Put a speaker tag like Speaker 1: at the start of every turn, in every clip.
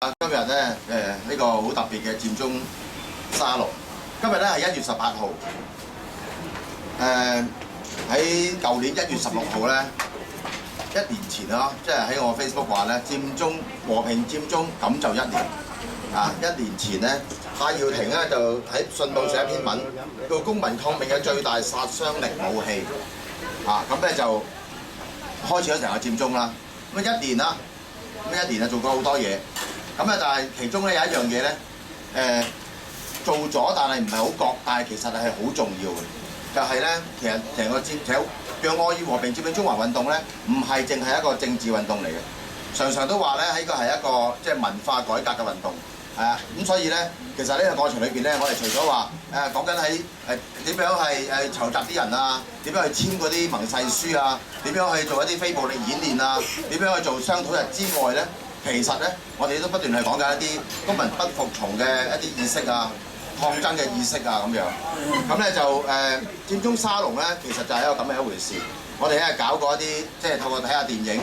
Speaker 1: 今日咧呢個好特別嘅佔中沙龍，今日咧係1月18號。喺舊年1月16號咧，1年前咯，即係喺我 Facebook 話咧，佔中和平佔中咁就1年。1年前咧，戴耀廷咧就喺信報寫一篇文，叫公民抗命嘅最大殺傷力武器。咁咧就開始咗成個佔中啦。咁1年啦，咁1年啊做過好多嘢。咁但係其中咧有一樣嘢咧，做咗，但係唔係好覺，但係其實係好重要嘅，就係咧，其實成個讓愛與和平佔領中環運動咧，唔係淨係一個政治運動嚟嘅，常常都話咧呢個係一個即係文化改革嘅運動，咁所以咧，其實呢個過程裏邊咧，我哋除咗話講緊喺點樣係籌集啲人啊，點樣去簽嗰啲盟誓書啊，點樣去做一啲非暴力演練啊，點樣去做商討日之外咧。其實咧，我哋都不斷係講緊一啲公民不服從嘅一啲意識啊、抗爭嘅意識啊咁樣。咁咧就佔中沙龍咧，其實就係一個咁嘅一回事。我哋咧搞過一啲，即係透過睇下電影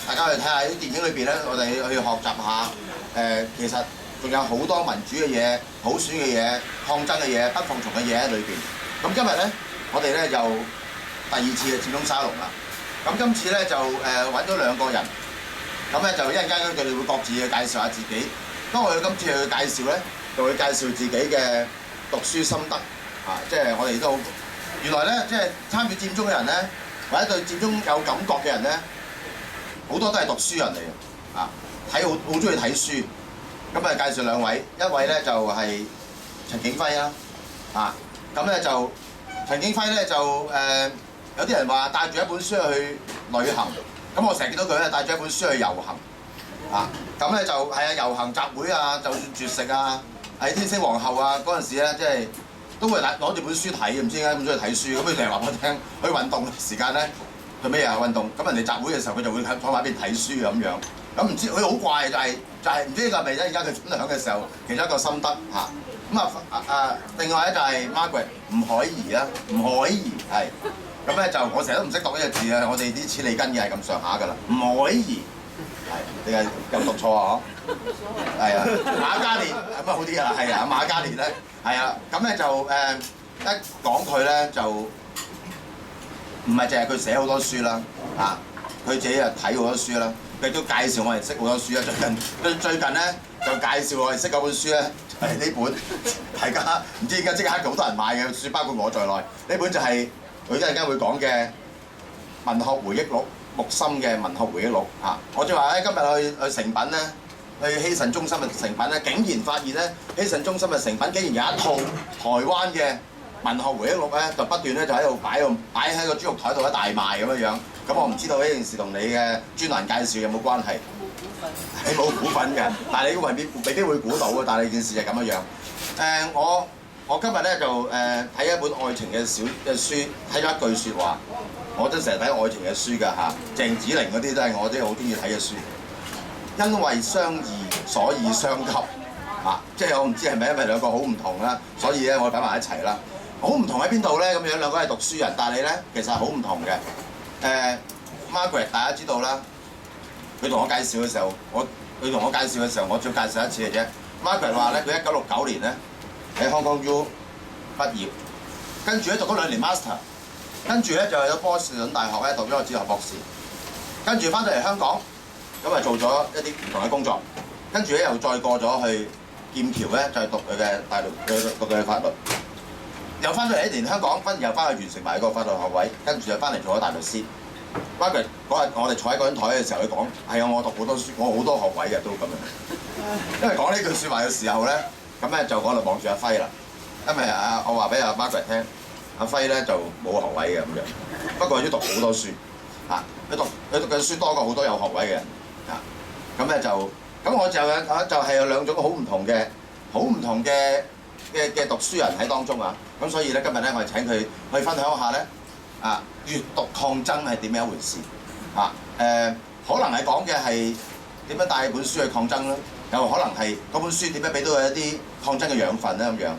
Speaker 1: 大家去睇下啲電影裏邊咧，我哋去學習下其實仲有好多民主嘅嘢、普選嘅嘢、抗爭嘅嘢、不服從嘅嘢喺裏邊。咁今日咧，我哋咧又第2次嘅佔中沙龍啦。咁今次咧就揾咗2個人。咁咧就一陣間佢哋會各自去介紹下自己。當我哋今次去介紹咧，就會介紹自己嘅讀書心得即係我哋都原來咧，即係參與佔中嘅人咧，或者對佔中有感覺嘅人咧，好多都係讀書人嚟嘅好中意睇書。咁介紹2位，一位咧就係陳景輝啦咁咧就陳景輝咧就有啲人話帶住一本書去旅行。咁我成日見到佢咧帶住一本書去遊行，咁咧就係遊行集會啊，就算絕食啊，喺天星皇后啊嗰陣時咧，即係都會攞住本書睇，唔知點解咁中意睇書。咁佢成日話我聽，去運動時間咧做咩啊運動？咁人哋集會嘅時候，佢就會坐埋一邊睇書咁樣。咁唔知佢好怪，就係唔知呢個係咪咧？而家佢分享嘅時候，其中一個心得另外咧就係 Margaret 吳靄儀啦，吳靄儀係。咁咧就我成日都唔識讀呢個字啊！我哋啲似理根嘅係咁上下㗎啦。吳靄儀你係有讀錯啊？係馬嘉烈咁好啲啊！係馬嘉烈咧咁咧就一講佢咧就唔係淨係佢寫好多書啦佢自己又睇好多書啦，佢都介紹我哋識好多書啦。最近咧就介紹我哋識嗰本書咧係呢本，大家唔知而家即刻好多人買嘅書，包括我在內。呢本就係佢一陣間會講嘅文學回憶錄，木心嘅文學回憶錄我就話咧，今日去誠品咧，去希慎中心嘅誠品咧，竟然發現咧，希慎中心嘅誠品竟然有一套台灣嘅文學回憶錄咧，就不斷咧就喺度擺喺個豬肉台度一大賣咁樣。咁我唔知道呢件事同你嘅專欄介紹有冇關係？你冇股份嘅，但係你未必會估到嘅。但係件事就係咁樣。我今日咧就睇一本愛情嘅書，睇咗一句説話，我都成日睇愛情嘅書㗎鄭子玲嗰啲都係我啲好中意睇嘅書。因為相異，所以相吸即係我唔知係咪因為2個好唔同啦，所以咧我擺埋一齊啦。好唔同喺邊度咧？咁樣2個係讀書人，但係咧其實係好唔同嘅。Margaret 大家知道啦，佢同我介紹嘅時候，我只要介紹一次嘅啫。Margaret 話咧，佢1969年咧喺 Hong Kong U 畢業，跟住咧讀咗2年 master， 跟住咧就去咗波士頓大學咧讀咗個哲學博士，跟住翻到嚟香港，咁做咗一啲唔同嘅工作，跟住咧又再過咗去劍橋咧，就讀佢嘅大律，讀佢嘅法律，又翻到嚟1年香港，又翻去完成埋個法律學位，跟住就翻嚟做咗大律師。Margaret 嗰日我哋坐喺嗰張台嘅時候，佢講：係我讀好多書，我好多學位嘅都咁樣。因為講呢句説話嘅時候咧，咁咧就我就望住阿輝啦。因為我話俾阿 Margaret 聽，阿輝咧就冇學位嘅咁樣，不過佢都讀好多書佢讀嘅書多過好多有學位嘅人咁咧咁我就係有2種好唔同嘅讀書人喺當中咁所以咧今日咧我哋請佢去分享一下咧閱讀抗爭係點樣一回事可能係講嘅係點樣帶本書去抗爭啦，又可能係嗰本書點樣俾到佢一啲抗爭嘅養分咧咁樣。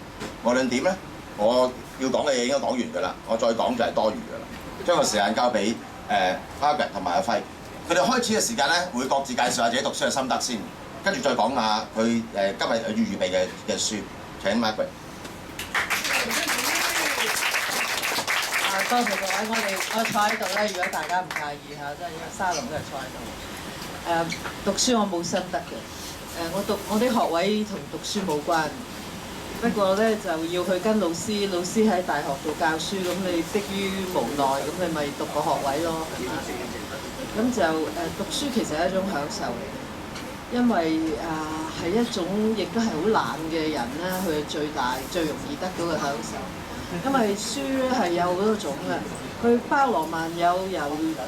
Speaker 1: 無論點咧，我要講嘅嘢應該講完㗎啦，我再講就係多餘㗎啦。將個時間交俾Margaret 同埋阿輝，佢哋開始嘅時間咧會各自介紹下自己讀書嘅心得先。跟住再講下佢今日要預備嘅書。請 Margaret。
Speaker 2: 多謝各位，我坐喺度咧，如果大家唔介意嚇，即係因為沙龍都係坐喺度。讀書我冇心得嘅，我啲學位同讀書冇關。不過咧就要去跟老師喺大學度教書，咁你迫於無奈，咁你咪讀個學位咯，係嘛？咁就讀書其實係一種享受嚟嘅，因為係一種亦都係好懶嘅人咧，佢最容易得到嘅享受。因為書係有好多種嘅，佢包羅萬有，由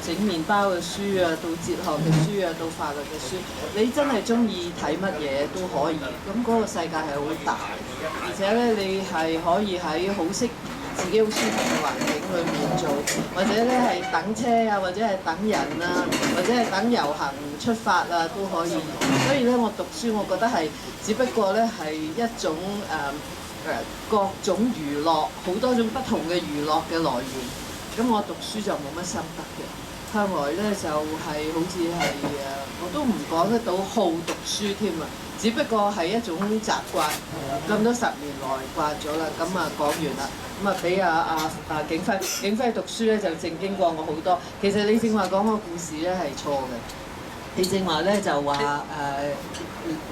Speaker 2: 整麵包嘅書啊，到哲學嘅書啊，到法律嘅書，你真係中意睇乜嘢都可以。咁嗰個世界係好大，而且咧你係可以喺好適宜自己好舒服嘅環境裏面做，或者咧係等車啊，或者係等人啊，或者係等遊行出發啊都可以。所以咧我讀書，我覺得係只不過咧係一種各種娛樂，好多種不同嘅娛樂嘅來源。咁我讀書就冇乜心得嘅，向來咧就係好似係我都唔講得到好讀書添啊，只不過係一種習慣，咁多10年來慣咗啦。咁啊講完啦，咁啊俾景輝讀書咧就正經過我好多。其實你正話講個故事咧係錯嘅。你正話咧就話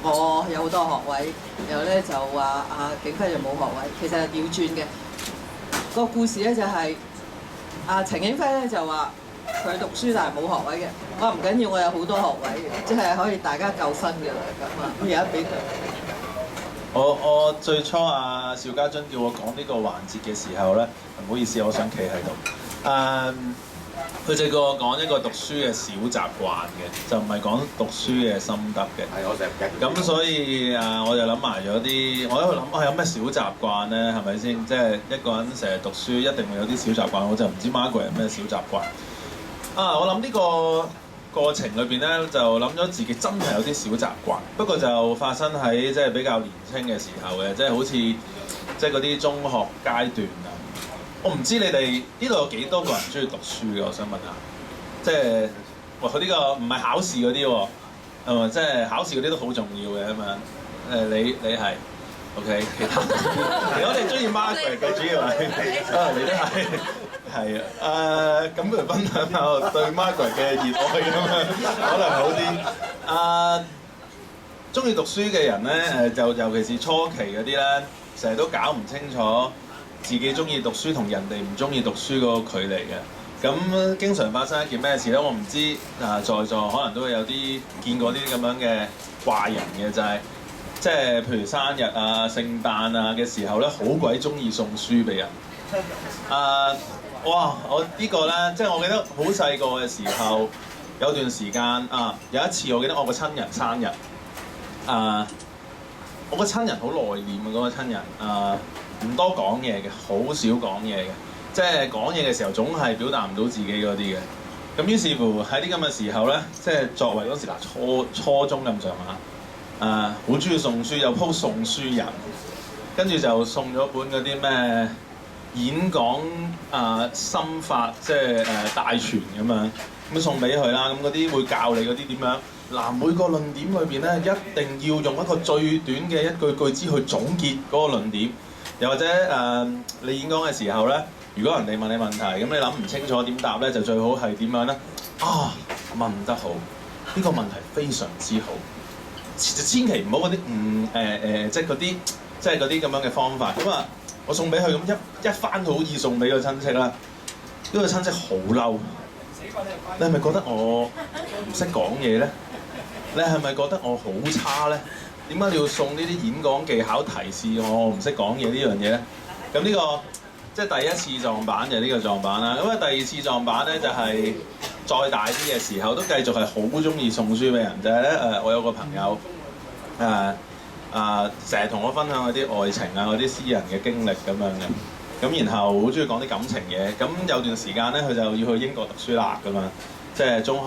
Speaker 2: 我有好多學位，然後咧就話景輝就冇學位，其實係調轉嘅。個故事咧就係陳景輝咧就話佢讀書但係冇學位嘅，我話唔緊要，我有好多學位嘅，即係可以大家夠分嘅啦咁啊。咁而家俾佢。
Speaker 3: 我最初邵家臻叫我講呢個環節嘅時候咧，唔好意思，我想企喺度。佢就叫我講一個讀書嘅小習慣嘅，就唔係講讀書嘅心得嘅。
Speaker 1: 係，我成日
Speaker 3: 咁所以我就諗埋咗啲，我喺度諗有咩小習慣咧？係咪先？即係一個人成日讀書，一定會有啲小習慣。我就唔知 Margaret有咩小習慣。我諗呢個過程裏邊咧，就諗咗自己真係有啲小習慣，不過就發生喺即係比較年輕嘅時候嘅，即係好似即係嗰啲中學階段啊。我唔知你哋呢度有幾多個人中意讀書嘅，我想問下。即係佢呢個唔係考試嗰啲喎，係咪？即係考試嗰啲都好重要嘅咁樣。你係 OK， 其他我哋中意 Margaret 嘅主要係你都係咁不如分享下我對 Margaret 嘅熱愛咁樣，可能好啲。中意讀書嘅人咧，就尤其是初期嗰啲咧，成日都搞唔清楚自己中意讀書同人哋唔中意讀書嗰個距離嘅。咁經常發生一件咩事咧？我唔知在座可能都會有啲見過啲咁樣嘅怪人嘅，就係即係譬如生日啊、聖誕啊嘅時候咧，好鬼中意送書俾人。哇！我呢個咧，即係我記得好細個嘅時候，有段時間有一次我記得我個親人生日，我個親人好內斂嘅嗰個親人，唔多講嘢嘅，好少講嘢嘅，即係講嘢嘅時候總係表達唔到自己嗰啲嘅。咁於是乎喺啲咁嘅時候咧，即係作為嗰時初中咁上下，好中意送書，有鋪送書人，跟住就送咗本嗰啲咩演講心法，即係大全咁樣，咁送俾佢啦。咁嗰啲會教你嗰啲點樣。嗱，每個論點裏邊咧，一定要用一個最短嘅一句句子去總結嗰個論點。又或者你演講嘅時候咧，如果人哋問你問題，咁你諗唔清楚點答咧，就最好係點樣咧？問得好，呢個問題非常之好。千祈唔好嗰啲即係嗰啲即係嗰啲咁樣嘅方法。咁我送俾佢咁一番好意送俾個親戚啦。呢個親戚好嬲，你係咪覺得我唔識講嘢咧？你係咪覺得我好差咧？點解你要送呢啲演講技巧提示我唔識講嘢呢樣嘢咧？咁呢個即係第一次撞板就係呢個撞板啦。咁第二次撞板咧就係再大啲嘅時候，都繼續係好中意送書俾人。就係咧我有個朋友成日同我分享嗰啲愛情嗰啲私人嘅經歷咁樣嘅。咁然後好中意講啲感情嘢。咁有段時間咧，佢就要去英國讀書啦咁樣，即係中學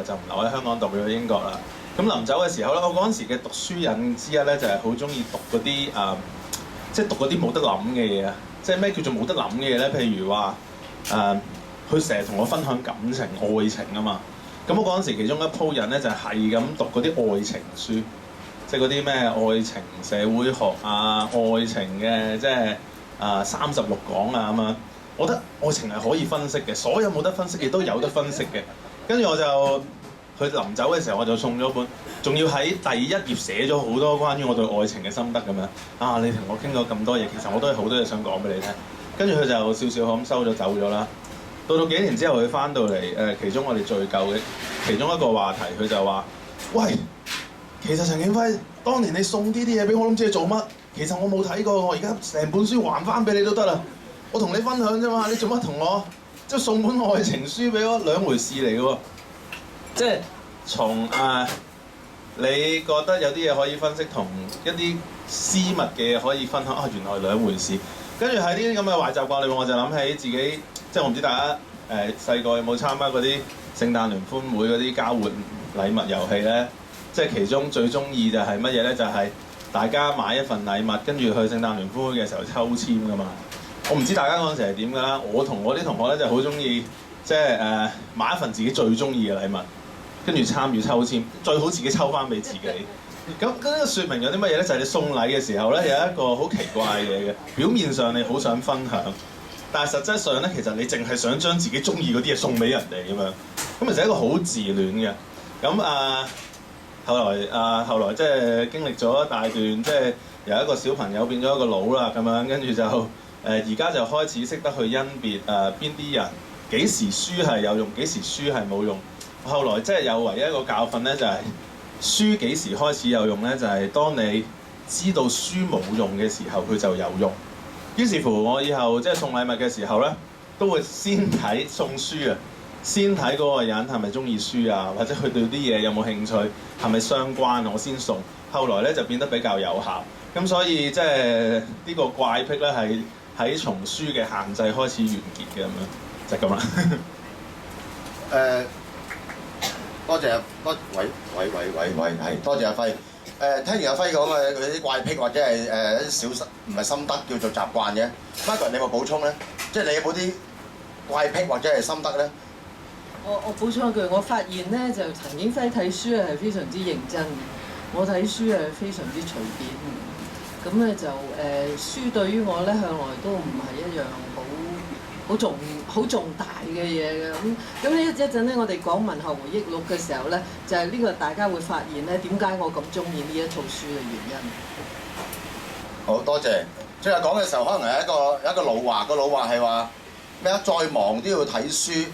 Speaker 3: 就唔留喺香港讀，要去英國啦。咁臨走嘅時候咧，我嗰陣時嘅讀書癮之一咧，就係好中意讀嗰啲即係讀嗰啲冇得諗嘅嘢啊！即係咩叫做冇得諗嘅嘢咧？譬如話佢成日同我分享感情、愛情啊嘛。咁我嗰陣時其中一鋪癮咧，就係咁讀嗰啲愛情書。即係嗰啲咩愛情社會學啊、愛情嘅即係36講啊咁樣。我覺得愛情係可以分析嘅，所有冇得分析嘅都有得分析嘅。跟住我就佢臨走嘅時候，我就送咗本，仲要喺第一頁寫咗好多關於我對愛情嘅心得咁樣。啊，你同我傾咗咁多嘢，其實我都係好多嘢想講俾你聽。跟住佢就笑笑咁收咗走咗啦。到幾年之後，佢翻到嚟其中我哋敘舊嘅其中一個話題，佢就話：喂，其實陳景輝，當年你送呢啲嘢俾我，諗住你做乜？其實我冇睇過，我而家成本書還翻俾你都得啦。我同你分享啫嘛，你做乜同我即係送本愛情書俾我？兩回事嚟嘅喎。即係從你覺得有啲嘢可以分析，同一啲私密嘅嘢可以分享啊，原來係兩回事。跟住喺呢啲咁嘅壞習慣裏面，我就諗起自己，即係我唔知大家細個有冇參加嗰啲聖誕聯歡會嗰啲交換禮物遊戲咧？即係其中最中意就係乜嘢咧？就係大家買一份禮物，跟住去聖誕聯歡會嘅時候抽籤噶嘛。我唔知大家嗰陣時係點㗎啦。我同我啲同學咧就好中意，即係買一份自己最中意嘅禮物，跟住參與抽籤，最好自己抽翻俾自己。咁呢個説明咗啲乜嘢咧？就係你送禮嘅時候咧，有一個好奇怪嘅嘢嘅。表面上你好想分享，但係實質上咧，其實你淨係想將自己中意嗰啲嘢送俾人哋咁樣。咁其實係一個好自戀嘅。咁後來即係經歷咗一大段，即係由一個小朋友變咗一個佬啦咁樣，跟住就而家就開始識得去甄別邊啲人幾時書係有用，幾時書係冇用。後來即係有唯一一個教訓咧，就係書幾時開始有用咧？就係當你知道書冇用嘅時候，佢就有用。於是乎，我以後即係送禮物嘅時候咧，都會先睇送書啊，先睇嗰個人係咪中意書啊，或者佢對啲嘢有冇興趣，係咪相關，我先送。後來咧就變得比較有效。咁所以即係呢個怪癖咧係喺從書嘅限制開始完結嘅咁樣，就係咁啦。
Speaker 1: 多謝係多謝阿輝。聽完阿輝講嘅佢啲怪癖或者係一啲小唔係心得叫做習慣嘅。Margaret，你有冇補充咧？即係你有冇啲怪癖或者係心得咧？
Speaker 2: 我補充一句，我發現咧就陳景輝睇書係非常之認真嘅，我睇書係非常之隨便。咁咧就書對於我咧向來都唔係一樣好重大嘅嘢嘅。咁呢一陣咧，我哋講文學回憶錄嘅時候咧，就係呢個大家會發現咧點解我咁中意呢一套書嘅原因。
Speaker 1: 好多謝。最後講嘅時候，可能係一個老話，個老話係話咩啊？再忙都要睇書，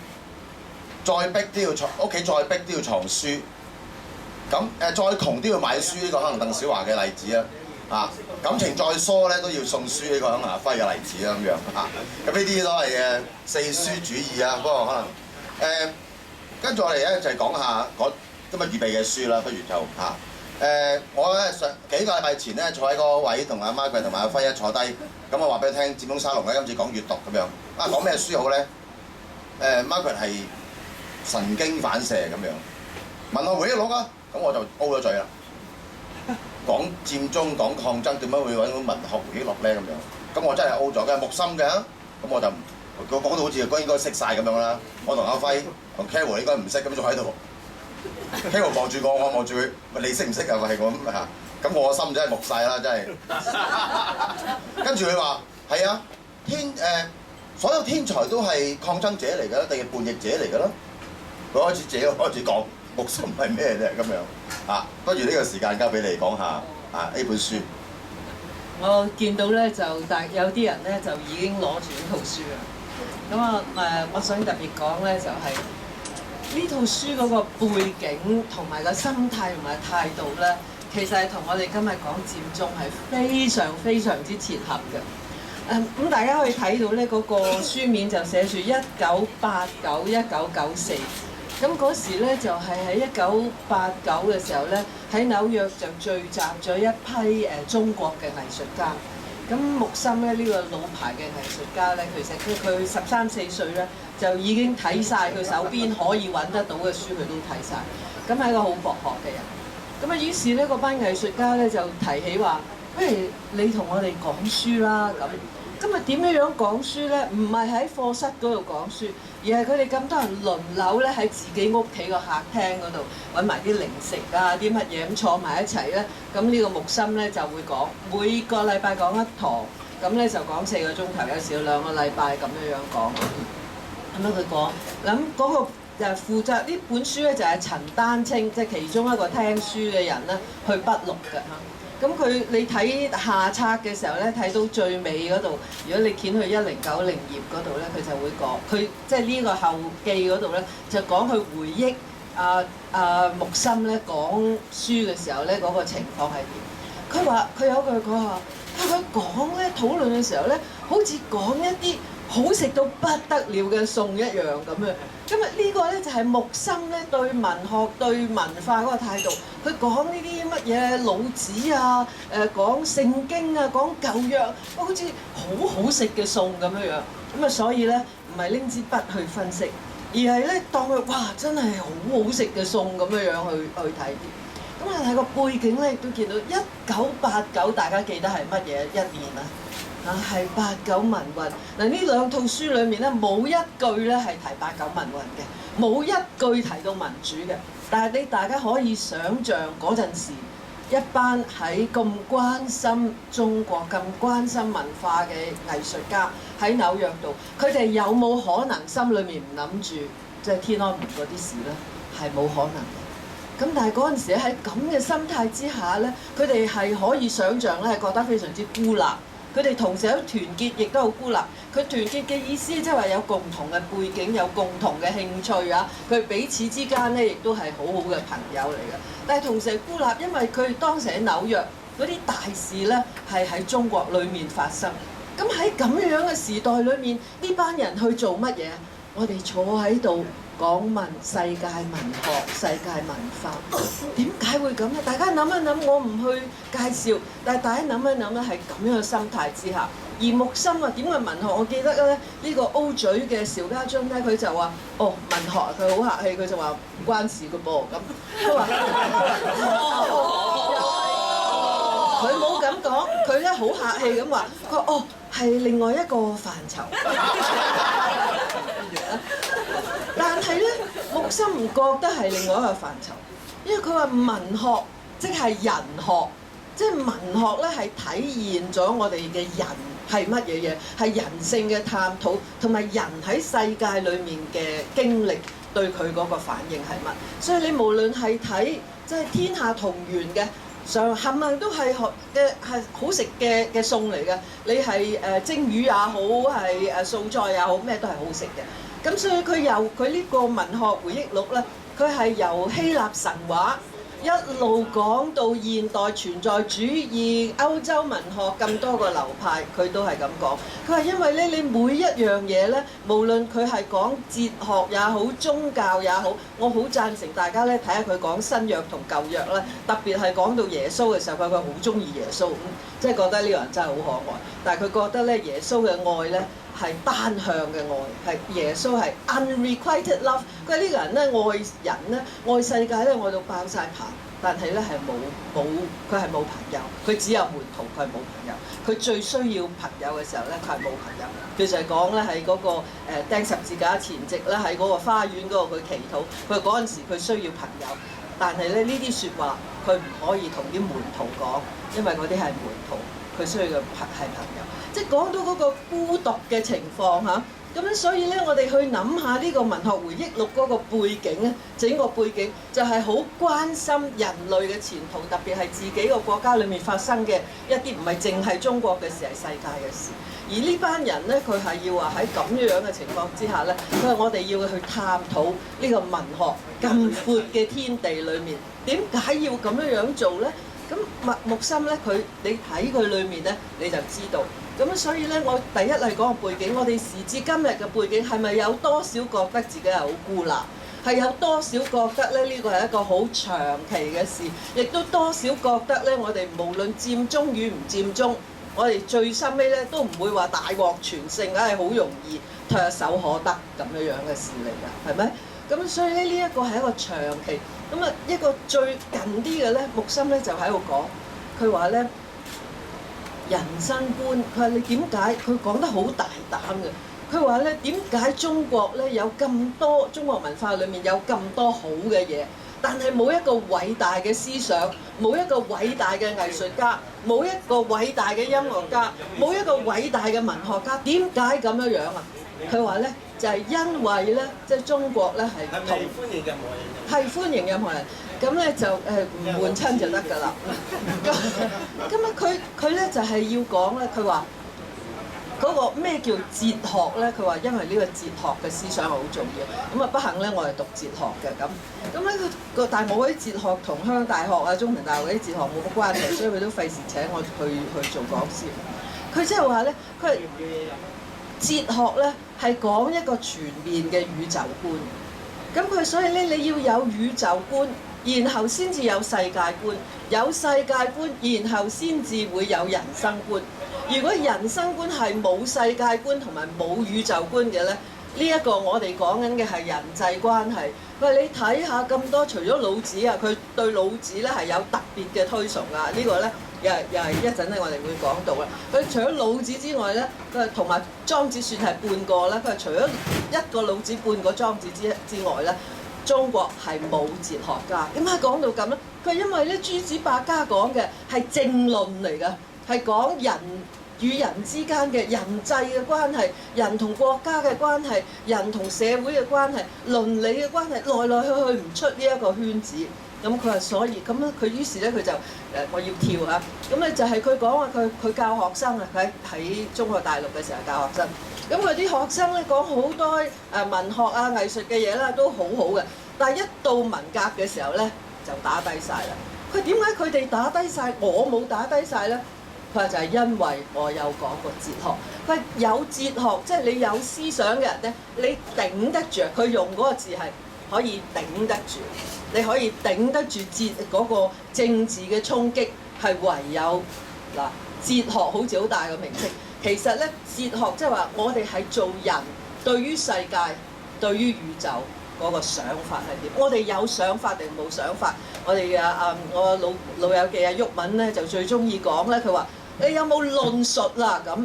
Speaker 1: 再逼都要屋企再逼都要藏書。咁再窮都要買書，呢個可能鄧小華嘅例子啊。感情再疏咧都要送書，呢個可能阿輝嘅例子啦咁樣嚇。咁呢啲都係嘅四書主義啊。不過可能跟住我哋咧就係講下今日預備嘅書啦，不如就嚇。我咧上幾個禮拜前咧坐喺個位同阿 Margaret 同埋阿輝一坐低，咁我話俾佢聽，佔中沙龍咧今次講閱讀咁樣。講咩書好咧？Margaret 係神經反射咁樣，文學回憶錄啊，咁我就 O 咗嘴啦。講佔中講抗爭，點解會揾到文學回憶錄咧咁樣？咁我真係 O 咗嘅，木心嘅，咁我就講到好似應該識晒咁樣啦。我同阿輝同 Carol 應該唔識，咁仲喺度。Carol 望住我望住佢，你識唔識啊？係咁嚇，咁我個心真係木晒啦，真係。跟住佢話：係啊，所有天才都係抗爭者嚟㗎，定係叛逆者嚟㗎啦。佢自己開始講木心係咩啫咁樣。不如呢個時間交俾你講下呢本書。
Speaker 2: 我見到咧就有啲人咧就已經攞住呢套書啦。咁我想特別講咧就係呢套書嗰個背景同埋個心態同埋態度咧，其實係同我哋今日講佔中係非常非常之切合嘅。咁大家可以睇到咧嗰個書面就寫住1989-1994。咁嗰時咧就係喺1989嘅時候咧，喺紐約就聚集咗一批中國嘅藝術家。咁木心咧呢個老牌嘅藝術家咧，其實佢13、14歲咧就已經睇晒佢手邊可以揾得到嘅書，佢都睇晒。咁係一個好博學嘅人。咁於是咧嗰班藝術家咧就提起話：不如你同我哋講書啦咁。今日點樣講書咧？唔係喺課室嗰度講書，而係佢哋咁多人輪流咧喺自己屋企個客廳嗰度揾埋啲零食啊、啲乜嘢咁坐埋一齊咧。咁呢個木心咧就會講，每個禮拜講一堂，咁咧就講4個鐘頭，有時要2個禮拜咁樣講。咁樣佢講，咁嗰個負責呢本書咧就係陳丹青，即係其中一個聽書嘅人咧去筆錄嘅嚇。咁你睇下冊嘅時候咧，睇到最尾嗰度，如果你掀去1090頁嗰度咧，佢就會講，佢即係呢個後記嗰度咧，就講佢回憶木心咧講書嘅時候咧嗰個情況係點。佢話佢有句佢話，佢講咧討論嘅時候咧，好似講一啲好食到不得了嘅餸一樣咁樣。今日呢個咧就係木心咧對文學對文化嗰個態度。佢講呢啲乜嘢老子啊，講聖經啊，講舊約，好似好食嘅餸咁樣樣。咁啊，所以咧唔係拎支筆去分析，而係咧當佢哇真係好食嘅餸咁樣樣去睇啲。咁啊，睇個背景咧亦都見到1989，大家記得係乜嘢一年啊？係89民運。嗱，呢2套書裏面咧冇一句咧係提89民運嘅，冇一句提到民主嘅。但係大家可以想像嗰陣時，一班喺咁關心中國、咁關心文化嘅藝術家喺紐約度，佢哋有冇可能心裏面唔諗住即係天安門嗰啲事咧？係冇可能嘅。咁但係嗰陣時喺咁嘅心態之下咧，佢哋係可以想像咧，係覺得非常之孤立。佢哋同時有團結，亦都好孤立。佢團結嘅意思即係話有共同嘅背景，有共同嘅興趣啊。佢彼此之間咧，亦都係好好嘅朋友嚟嘅。但係同時係孤立，因為佢當時喺紐約嗰啲大事咧，係喺中國裡面發生。咁喺咁樣嘅時代裏面，呢班人去做乜嘢？我哋坐喺度講世界文學、世界文化，點解會咁咧？大家諗一諗，我唔去介紹，但係大家諗一諗咧，係咁樣嘅心態之下。而木心啊，點解文學？我記得咧，呢個 O 嘴嘅邵家臻咧，佢就話：哦，文學佢好客氣，佢就話唔關事嘅噃。咁佢話佢冇咁講，佢咧好客氣咁話：佢哦係另外一個範疇。但係咧，木心唔覺得係另外一個範疇，因為佢話文學即係人學，即係文學咧係體現咗我哋嘅人係乜嘢嘢，係人性嘅探討，同埋人喺世界裡面嘅經歷對佢嗰個反應係乜。所以你無論係睇即係天下同源嘅，上冚唪唥都係係好食嘅餸嚟嘅。你係蒸魚也好，係素菜也好，咩都係好食嘅。咁所以佢呢個文學回憶錄咧，佢係由希臘神話一路講到現代存在主義、歐洲文學咁多個流派，佢都係咁講。佢話因為咧，你每一樣嘢咧，無論佢係講哲學也好、宗教也好，我好贊成大家咧睇下佢講新約同舊約咧，特別係講到耶穌嘅時候，佢好中意耶穌，即係覺得呢個人真係好可愛。但係佢覺得咧，耶穌嘅愛咧係單向嘅愛，係耶穌係 unrequited love。佢話呢個人咧愛人咧愛世界咧愛到爆晒棚，但係咧係佢係冇朋友，佢只有門徒，佢係冇朋友。佢最需要朋友嘅時候咧，佢係冇朋友。佢就係講咧喺嗰個釘十字架前夕咧喺嗰個花園嗰度佢祈禱，佢嗰陣時佢需要朋友，但係咧呢啲説話佢唔可以同啲門徒講，因為嗰啲係門徒，佢需要嘅係朋友。即係講到嗰個孤獨嘅情況嚇，咁樣所以咧，我哋去諗下呢個文學回憶錄嗰個背景咧，整個背景就係好關心人類嘅前途，特別係自己個國家裏面發生嘅一啲唔係淨係中國嘅事，係世界嘅事。而呢班人咧，佢係要話喺咁樣嘅情況之下咧，佢話我哋要去探討呢個文學咁闊嘅天地裏面，點解要咁樣做咧？咁木心咧，你睇佢裏面咧，你就知道。咁所以咧，我第一嚟講個背景，我哋時至今日嘅背景係咪有多少覺得自己係好孤立？係有多少覺得咧呢個係一個好長期嘅事，亦都多少覺得咧我哋無論佔中與唔佔中，我哋最深尾咧都唔會話大獲全勝，係好容易唾手可得咁樣嘅事嚟㗎，係咪？咁所以咧呢一個係一個長期。咁啊一個最近啲嘅咧，木心咧就喺度講，佢話咧人生觀。佢話你點解？佢講得好大膽嘅。佢話咧，點解中國咧有咁多中國文化裏面有咁多好嘅嘢，但係冇一個偉大嘅思想，冇一個偉大嘅藝術家，冇一個偉大嘅音樂家，冇一個偉大嘅文學家，點解咁樣樣啊？佢話咧就係因為咧，即係中國咧係同
Speaker 4: 歡迎任何人，
Speaker 2: 係歡迎任何人，咁咧就唔換親就得㗎啦。咁啊佢咧就係要講咧，佢話嗰個咩叫哲學咧？佢話因為呢個哲學嘅思想係好重要。咁啊不幸咧，我係讀哲學嘅咁咧個但係我啲哲學同香港大學啊、中文大學嗰啲哲學冇乜關係，所以佢都費事請我去做講師。佢即係話咧，佢係哲學咧係講一個全面嘅宇宙觀。咁佢所以咧，你要有宇宙觀，然後先至有世界觀，有世界觀，然後先至會有人生觀。如果人生觀係冇世界觀同埋冇宇宙觀嘅咧，呢一個我哋講緊嘅係人際關係。佢話你睇下咁多，除咗老子啊，佢對老子咧係有特別嘅推崇啊。呢個咧又係一陣咧，我哋會講到啦。佢除咗老子之外咧，佢同埋莊子算係半個啦。佢話除咗一個老子半個莊子之外咧，中國係冇哲學家。點解講到咁咧？佢因為咧諸子百家講嘅係正論嚟㗎，係講人與人之間嘅人際嘅關係，人同國家嘅關係，人同社會嘅關係，倫理嘅關係，來來去去唔出呢一個圈子。咁佢話所以咁咧，佢於是咧佢就我要跳嚇，咁咧就係佢講話佢教學生啊，佢喺中國大陸嘅時候教學生。咁佢啲學生咧講好多文學啊、藝術嘅嘢啦，都好好嘅。但係一到文革嘅時候咧，就打低晒啦。佢點解佢哋打低晒，我冇打低晒咧？佢話就係因為我有講過哲學。佢有哲學，即係你有思想嘅人咧，你頂得住。佢用嗰個字係可以頂得住，你可以頂得住嗰個政治嘅衝擊，係唯有嗱哲學好似好大個名稱。其實咧，哲學即係話我哋係做人對於世界、對於宇宙嗰個想法係點？我哋有想法定冇想法？我哋我老友記毓民咧就最中意講咧，佢話你有冇論述啦咁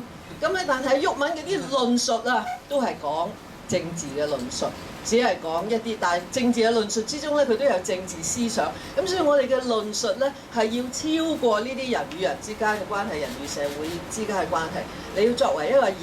Speaker 2: 咧？但係毓民嗰啲論述啊，都係講政治嘅論述，只係講一啲，但係政治嘅論述之中咧，佢都有政治思想。咁所以我哋嘅論述咧係要超過呢啲人與人之間嘅關係，人與社會之間嘅關係。你要作為一個人，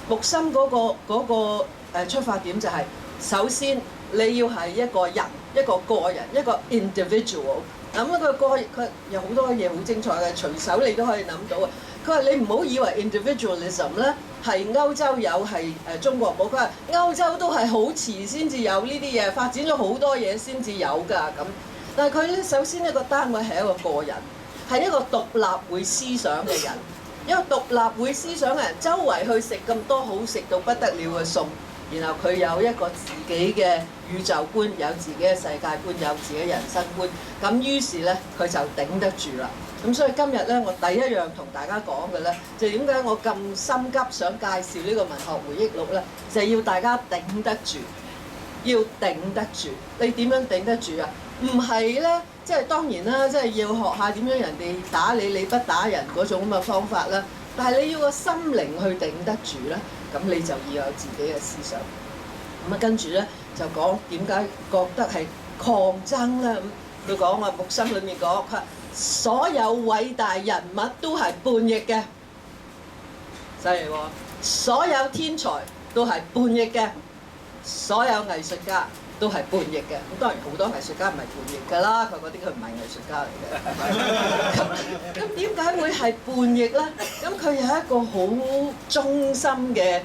Speaker 2: 木心嗰個出發點就係首先你要係一個人，一個個人，一個 individual。咁佢有好多嘢好精彩嘅，隨手你都可以諗到啊！佢話你唔好以為 individualism 咧係歐洲有，係中國冇。佢話歐洲都係好遲先至有呢啲嘢，發展咗好多嘢先至有㗎咁。但係佢咧首先一個單位係一個個人，係一個獨立會思想嘅人，一個獨立會思想嘅人，周圍去食咁多好食到不得了嘅餸。然後佢有一個自己嘅宇宙觀，有自己嘅世界觀，有自己人生觀。咁於是咧，佢就頂得住啦。咁所以今日咧，我第一樣同大家講嘅咧，就點解我咁心急想介紹呢個文學回憶錄咧，就係要大家頂得住，要頂得住。你點樣頂得住啊？唔係咧，即係當然啦，即係要學下點樣人哋打你，你不打人嗰種咁嘅方法啦。但係你要個心靈去頂得住咧。咁你就要有自己嘅思想。咁跟住咧就講點解覺得係抗爭咧？咁佢講木心裏面講，佢所有偉大人物都係叛逆嘅，犀利喎！所有天才都係叛逆嘅，所有藝術家都係叛逆嘅。咁當然好多藝術家唔係叛逆㗎啦，佢嗰啲佢唔係藝術家嚟嘅。咁點解會係叛逆咧？咁佢有一個好忠心嘅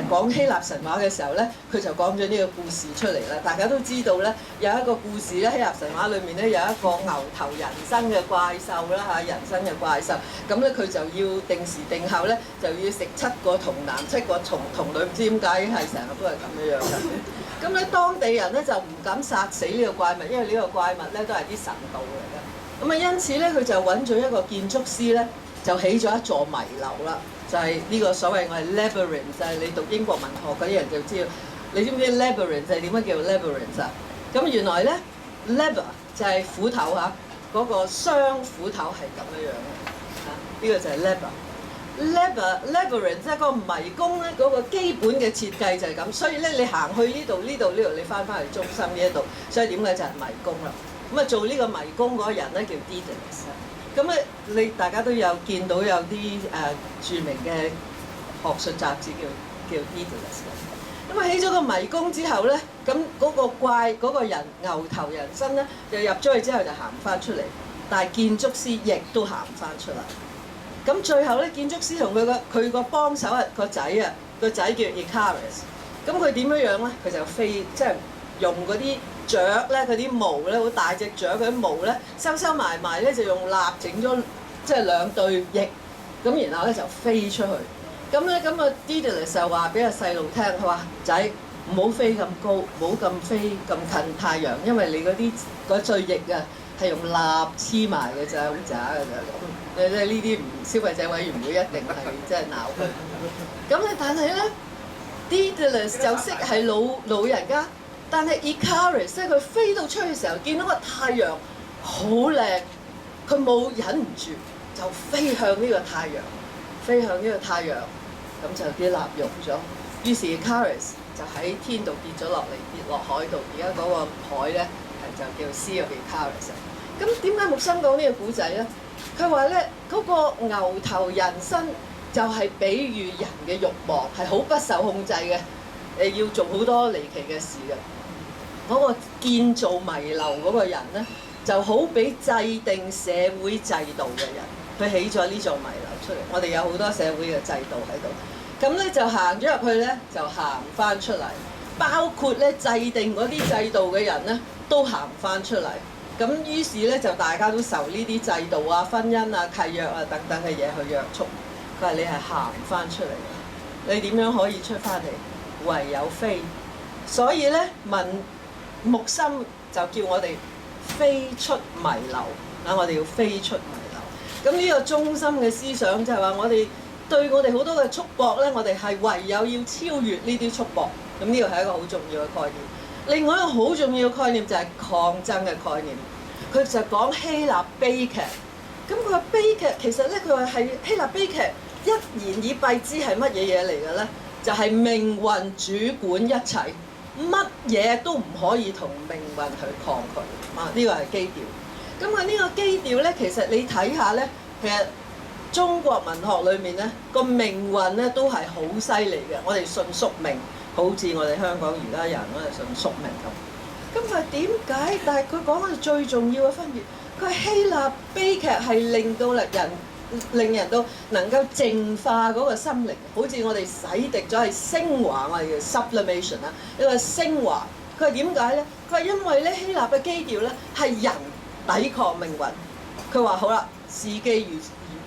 Speaker 2: 講希臘神話嘅時候咧，佢就講咗呢個故事出嚟啦。大家都知道咧，有一個故事咧，希臘神話裏面咧有一個牛頭人身嘅怪獸啦嚇，人身嘅怪獸。咁咧佢就要定時定候咧，就要食7個童男7個童女，唔知點解係成日都係咁樣樣嘅。咁咧當地人咧就唔敢殺死呢個怪物，因為呢個怪物咧都係啲神道嚟嘅。咁啊因此咧佢就揾咗一個建築師咧，就起咗一座迷樓啦。就係呢個所謂我係 labyrinth， 就係你讀英國文學嗰啲人就知道。你知唔知 labyrinth 係點解叫 labyrinth 啊？咁原來咧 labyr 就係斧頭嚇嗰個雙斧頭係咁樣樣嘅嚇，呢個就係 labyrinth 即係嗰個迷宮咧，嗰個基本嘅設計就係咁，所以咧你行去呢度，你翻去中心呢一度，所以點解就係迷宮啦？咁啊做呢個迷宮嗰個人咧叫 Daedalus。咁咧你大家都有見到有啲著名嘅學術雜誌叫 Daedalus 嘅。咁啊起咗個迷宮之後咧，咁嗰個怪嗰個人牛頭人身咧，就入咗去之後就行翻出嚟，但係建築師亦都行翻出嚟。咁最後咧，建築師同佢個幫手個仔叫 Icarus。咁佢點樣樣咧？佢就飛，即係用嗰啲雀咧，嗰啲毛咧，好大隻雀嗰啲毛咧，收埋咧，就用蠟整咗，即係兩對翼。咁然後咧就飛出去。咁咧咁啊 Daedalus 就話俾個細路聽，佢話仔唔好飛咁高，唔好咁飛咁近太陽，因為你嗰對翼啊係用蠟黐埋嘅咋，好渣嘅咋。呢啲消費者委員會一定係即係鬧佢。咁咧，但係咧 Daedalus 就識係老人家，但係 Icarus 即係佢飛到出去嘅時候，見到個太陽好靚，佢冇忍唔住就飛向呢個太陽，咁就啲蠟融咗。於是 Icarus 就喺天度跌咗落嚟，跌落海度。而家嗰個海咧就叫 Sea of Icarus。咁點解木心講呢個古仔咧？佢話咧嗰個牛頭人身就係比喻人嘅慾望係好不受控制嘅，要做好多離奇嘅事嘅。嗰個建造迷樓嗰個人咧，就好比制定社會制度嘅人，佢起咗呢座迷樓出嚟。我哋有好多社會嘅制度喺度，咁咧就行咗入去咧，就行翻出嚟，包括咧制定嗰啲制度嘅人咧，都行翻出嚟。咁於是咧就大家都受呢啲制度啊、婚姻啊、契約啊等等嘅嘢去約束。佢話你係行翻出嚟嘅，你點樣可以出翻嚟？唯有飛。所以咧木心就叫我哋飛出迷樓啊！我哋要飛出迷樓。咁呢個中心嘅思想就係話，我哋對我哋好多嘅束縛咧，我哋係唯有要超越呢啲束縛。咁呢個係一個好重要嘅概念。另外一個好重要嘅概念就係抗爭嘅概念。佢就講希臘悲劇。咁佢話悲劇其實咧，佢話係希臘悲劇一言以蔽之係乜嘢嘢嚟嘅咧？就係命運主管一切，乜嘢都唔可以同命運去抗拒。啊，呢個係基調。咁啊，呢個基調咧，其實你睇下咧，其實中國文學裏面咧個命運咧都係好犀利嘅。我哋信宿命。好似我哋香港而家人都係信宿命咁。咁佢話點解？但係佢講嘅最重要嘅分別，佢話希臘悲劇係令人到能夠淨化嗰個心靈，好似我哋洗滌咗係升華，我哋叫 sublimation 啦，一個升華。佢話點解咧？佢話因為咧希臘嘅基調咧係人抵抗命運。佢話好啦，事既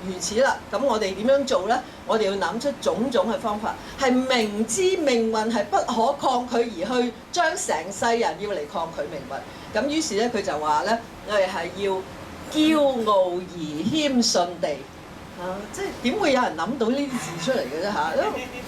Speaker 2: 如此啦，咁我哋點樣做咧？我哋要諗出種種嘅方法，係明知命運係不可抗拒而去將成世人要嚟抗拒命運。咁於是咧，佢就話咧，我哋係要驕傲而謙遜地即係點會有人諗到呢啲字出嚟嘅啫嚇？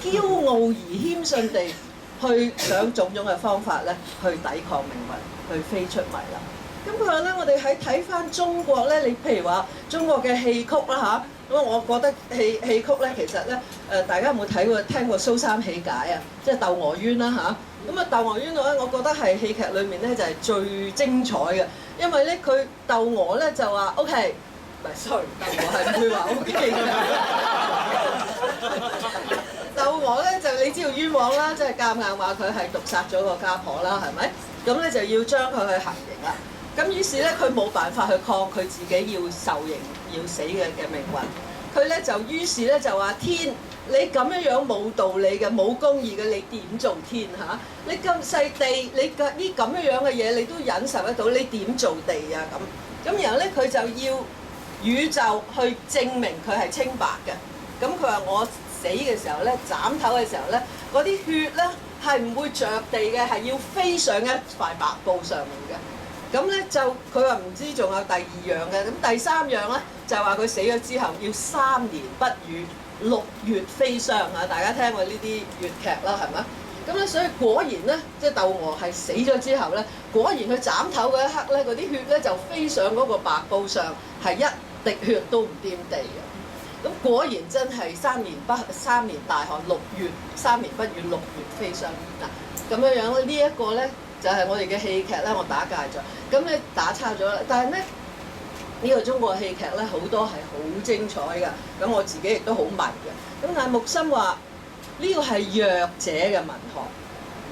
Speaker 2: 驕傲而謙遜地去想種種嘅方法咧，去抵抗命運，去飛出迷樓。咁佢話咧，我哋喺睇翻中國咧，你譬如話中國嘅戲曲啦嚇，咁我覺得戲曲咧，其實咧大家有冇聽過蘇三起解啊？即係《竇娥冤》啦嚇。咁啊，《竇娥冤》咧，我覺得係戲劇裏面咧就係最精彩嘅，因為咧佢竇娥咧就話 OK， 唔係 sorry， 竇娥係唔會話 OK 嘅。竇娥咧就你知道冤枉啦，即係夾硬話佢係毒殺咗個家婆啦，係咪？咁咧就要將佢去行刑啦。咁於是咧，佢冇辦法去抗拒自己要受刑要死嘅命運。佢咧就於是咧就話天，你咁樣冇道理嘅，冇公義嘅，你點做天嚇？你咁細地，你呢咁樣嘅嘢你都忍受得到，你點做地啊咁？咁然後咧佢就要宇宙去證明佢係清白嘅。咁佢話我死嘅時候咧，斬頭嘅時候咧，嗰啲血咧係唔會着地嘅，係要飛上一塊白布上面嘅。咁咧就佢話唔知仲有第二樣嘅，咁第三樣咧就係話佢死咗之後要3年不雨，6月飛霜啊！大家聽過呢啲粵劇啦，係咪？
Speaker 4: 咁咧，所以果然咧，即係竇娥係死咗之後咧，果然佢斬頭嗰一刻咧，嗰啲血咧就飛上嗰個白布上，係一滴血都唔掂地嘅。咁果然真係三年大旱，6月3年不雨，6月飛霜嗱。咁樣樣咧，呢一個咧就係我哋嘅戲劇咧，我打界咗。咁咧打叉咗啦，但係咧呢個中國戲劇咧好多係好精彩㗎。咁我自己亦都好迷嘅。咁但係木心話呢個係弱者嘅文學。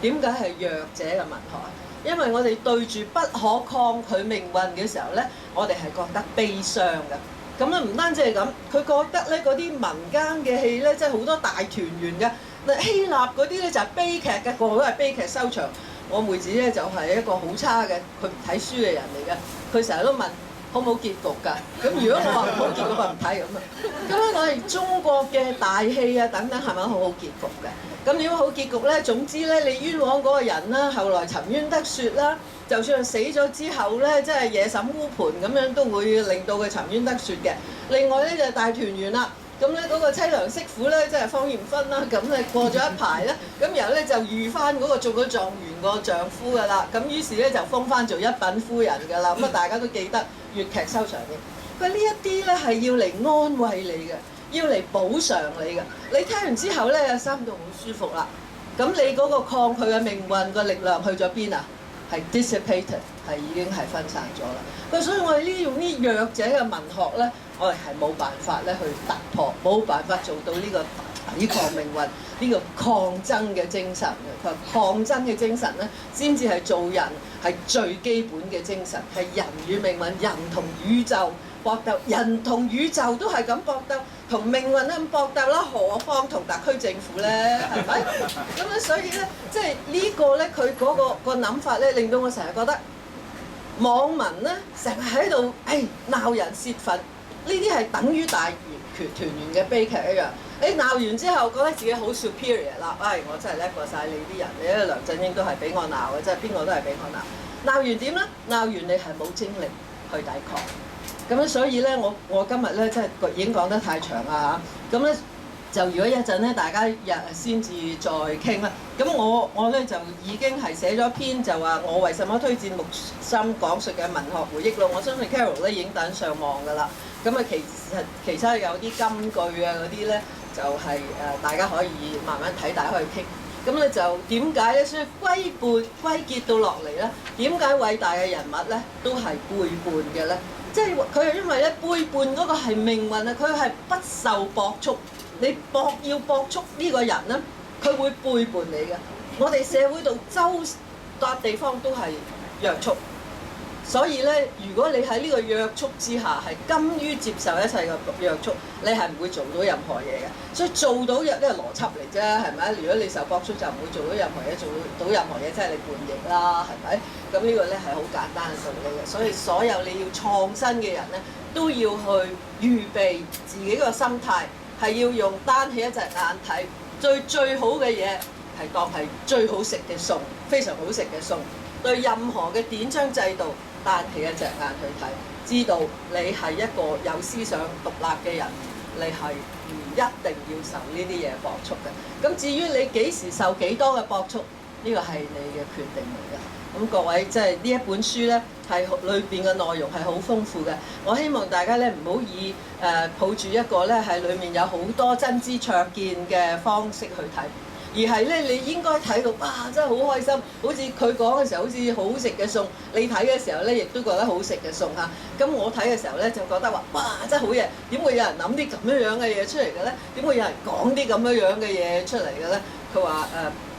Speaker 4: 點解係弱者嘅文學啊？因為我哋對住不可抗拒命運嘅時候咧，我哋係覺得悲傷嘅。咁咧唔單止係咁，佢覺得咧嗰啲民間嘅戲咧，即係好多大團圓嘅。嗱希臘嗰啲咧就係悲劇嘅，個個都係悲劇收場。我妹子咧就係一個好差嘅，佢唔睇書嘅人嚟嘅。佢成日都問好冇結局㗎。咁如果我話唔好結局，佢唔睇咁啊。咁咧我哋中國嘅大戲啊等等係咪好好結局嘅？咁點樣好結局咧？總之咧，你冤枉嗰個人啦，後來沉冤得雪啦，就算係死咗之後咧，即係夜審烏盤咁樣，都會令到佢沉冤得雪嘅。另外咧就係大團圓啦。咁咧嗰個凄涼媳婦咧，即係芳艷芬啦。咁咧過咗一排咧，咁然後咧就遇翻嗰個做咗狀元個丈夫㗎啦。咁於是咧就封翻做一品夫人㗎啦。咁啊大家都記得粵劇收場嘅。佢呢一啲咧係要嚟安慰你嘅。要嚟補償你嘅，你聽完之後咧，心度好舒服啦。咁你嗰個抗拒嘅命運個力量去咗邊啊？係 dissipated， 係已經係分散咗啦。咁所以我哋用呢弱者嘅文學咧，我哋係冇辦法咧去突破，冇辦法做到呢個抵抗命運呢個抗爭嘅精神嘅。佢話抗爭嘅精神咧，先至係做人係最基本嘅精神，係人與命運、人同宇宙搏鬥，人同宇宙都係咁搏鬥，同命運都咁搏鬥啦，何況同特區政府咧，係咪？咁咧，所以咧，即係呢個咧，佢嗰個諗法咧，令到我成日覺得網民咧成日喺度鬧人泄憤，呢啲係等於大團圓嘅悲劇一樣。你鬧完之後覺得自己好 superior 啦，我真係叻過晒你啲人，你咧梁振英都係俾我鬧嘅，即係邊個都係俾我鬧。鬧完點咧？鬧完你係冇精力去抵抗。咁樣所以咧，我今日咧真係已經講得太長啦嚇。咁咧就如果一陣咧，大家先至再傾啦。咁我咧就已經係寫咗篇就話我為什麼推薦木心講述嘅文學回憶錄。我相信 Carol 咧已經等上網㗎啦。咁啊其他有啲金句啊嗰啲咧，就係大家可以慢慢睇，大家可以傾。咁咧就點解咧？所以歸結到落嚟咧，點解偉大嘅人物咧都係背叛嘅咧？即係佢係因為咧背叛嗰個係命運啊，佢係不受駁促。你要駁促呢個人咧，佢會背叛你嘅。我哋社會度周笪地方都係約束，所以咧，如果你喺呢個約束之下係甘於接受一切嘅約束，你係唔會做到任何嘢嘅。所以做到呢個邏輯嚟啫，係咪？如果你受駁束就唔會做到任何嘢，做到任何嘢即係你叛逆啦，係咪？咁呢個咧係好簡單嘅道理嘅。所以所有你要創新嘅人咧，都要去預備自己個心態，係要用單起一隻眼睇最好嘅嘢，係當係最好食嘅餸，非常好食嘅餸。對任何嘅典章制度，單起一隻眼去睇，知道你係一個有思想獨立嘅人，你係唔一定要受呢啲嘢駁促嘅。咁至於你幾時受幾多嘅駁促，呢個係你嘅決定嚟嘅。咁各位即係呢一本書咧，係裏邊嘅內容係好豐富嘅。我希望大家咧唔好以抱住一個咧係裡面有好多真知灼見嘅方式去睇。而係咧，你應該睇到哇，真係好開心！好似佢講嘅時候，好似好食嘅餸；你睇嘅時候咧，亦都覺得好食嘅餸嚇。咁我睇嘅時候咧，就覺得話哇，真係好嘢！點會有人諗啲咁樣嘅嘢出嚟嘅咧？點會有人講啲咁樣嘅嘢出嚟嘅咧？佢話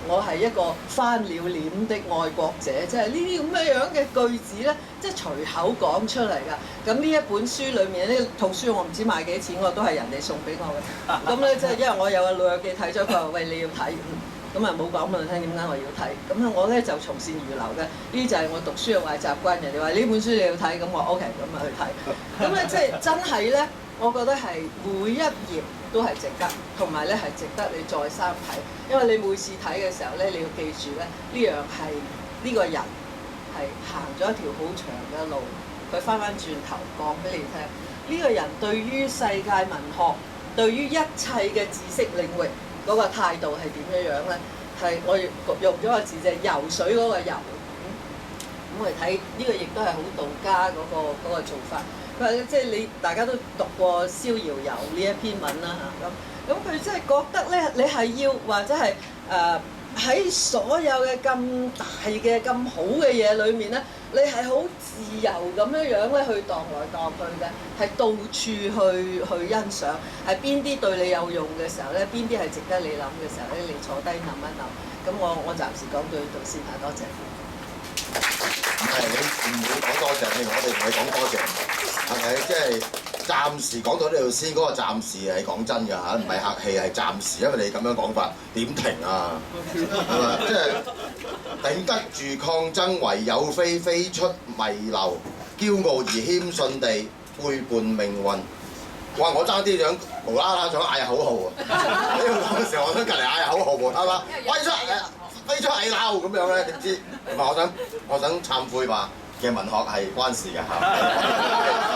Speaker 4: 我係一個翻了臉的愛國者，即係呢啲咁樣嘅句子咧，即係隨口講出嚟㗎。咁呢一本書裏面呢套書我唔知賣幾錢，我都係人哋送俾我嘅。咁咧即係因為我有個老友記睇咗，佢話喂，你要睇，咁啊冇講俾我聽點解我要睇。咁我咧就從善如流嘅，呢啲就係我讀書嘅壞習慣。人哋話呢本書你要睇，咁我 OK，咁啊去睇。咁咧即係真係咧，我覺得係每一頁都係值得，同埋咧係值得你再三睇，因為你每次睇嘅時候咧，你要記住咧，呢樣係呢個人係行咗一條好長嘅路，佢翻轉頭講俾你聽，呢個人對於世界文學，對於一切嘅知識領域嗰個態度係點樣咧？係我用咗個字就係游水嗰個游。咁我哋睇呢個亦都係好道家嗰個做法。佢話即係你大家都讀過《逍遙遊》呢一篇文啦嚇，咁佢即係覺得咧，你係要或者係喺所有嘅咁大嘅咁好嘅嘢裏面咧，你係好自由咁樣咧去蕩來蕩去嘅，係到處去欣賞，係邊啲對你有用嘅時候咧，邊啲係值得你諗嘅時候咧，你坐低諗一諗。咁我暫時講到呢度先嚇，多謝。
Speaker 1: 唔係你唔會講多謝，我哋唔係講多謝，係咪？即係暫時講到呢度先，嗰個暫時係講真㗎嚇，唔係客氣，係暫時，因為你咁樣講法點停啊？係嘛？即係頂得住抗爭，唯有飛出迷流，驕傲而謙遜地背叛命運。哇！我爭啲想無啦啦想嗌口號啊！呢個講嘅時候，我想隔離嗌口號喎，係嘛？飛出危樓咁樣咧，點知？同埋我想懺悔話嘅文學係關事嘅嚇，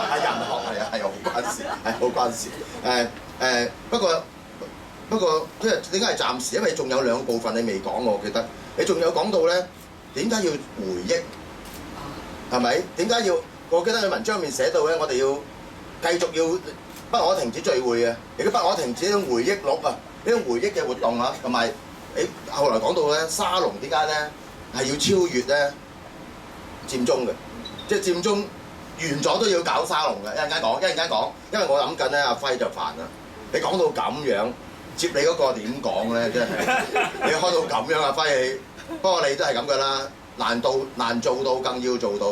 Speaker 1: 係人學係好關事，係好關事。不過即係點解係暫時？因為仲有兩部分你未講，我記得你仲有講到咧，點解要回憶？係咪？點解要？我記得你文章入面寫到咧，我哋要繼續要不可停止聚會嘅，亦都不可停止呢種回憶錄啊，呢種回憶嘅活動啊，同埋。你後來講到咧，沙龍點解咧係要超越咧佔中嘅，即係佔中完咗都要搞沙龍嘅，一陣間講，因為我諗緊咧，阿輝就煩啦。你講到咁樣，接你嗰個點講咧？真係你開到咁樣，阿輝，不過你都係咁噶啦，難做到更要做到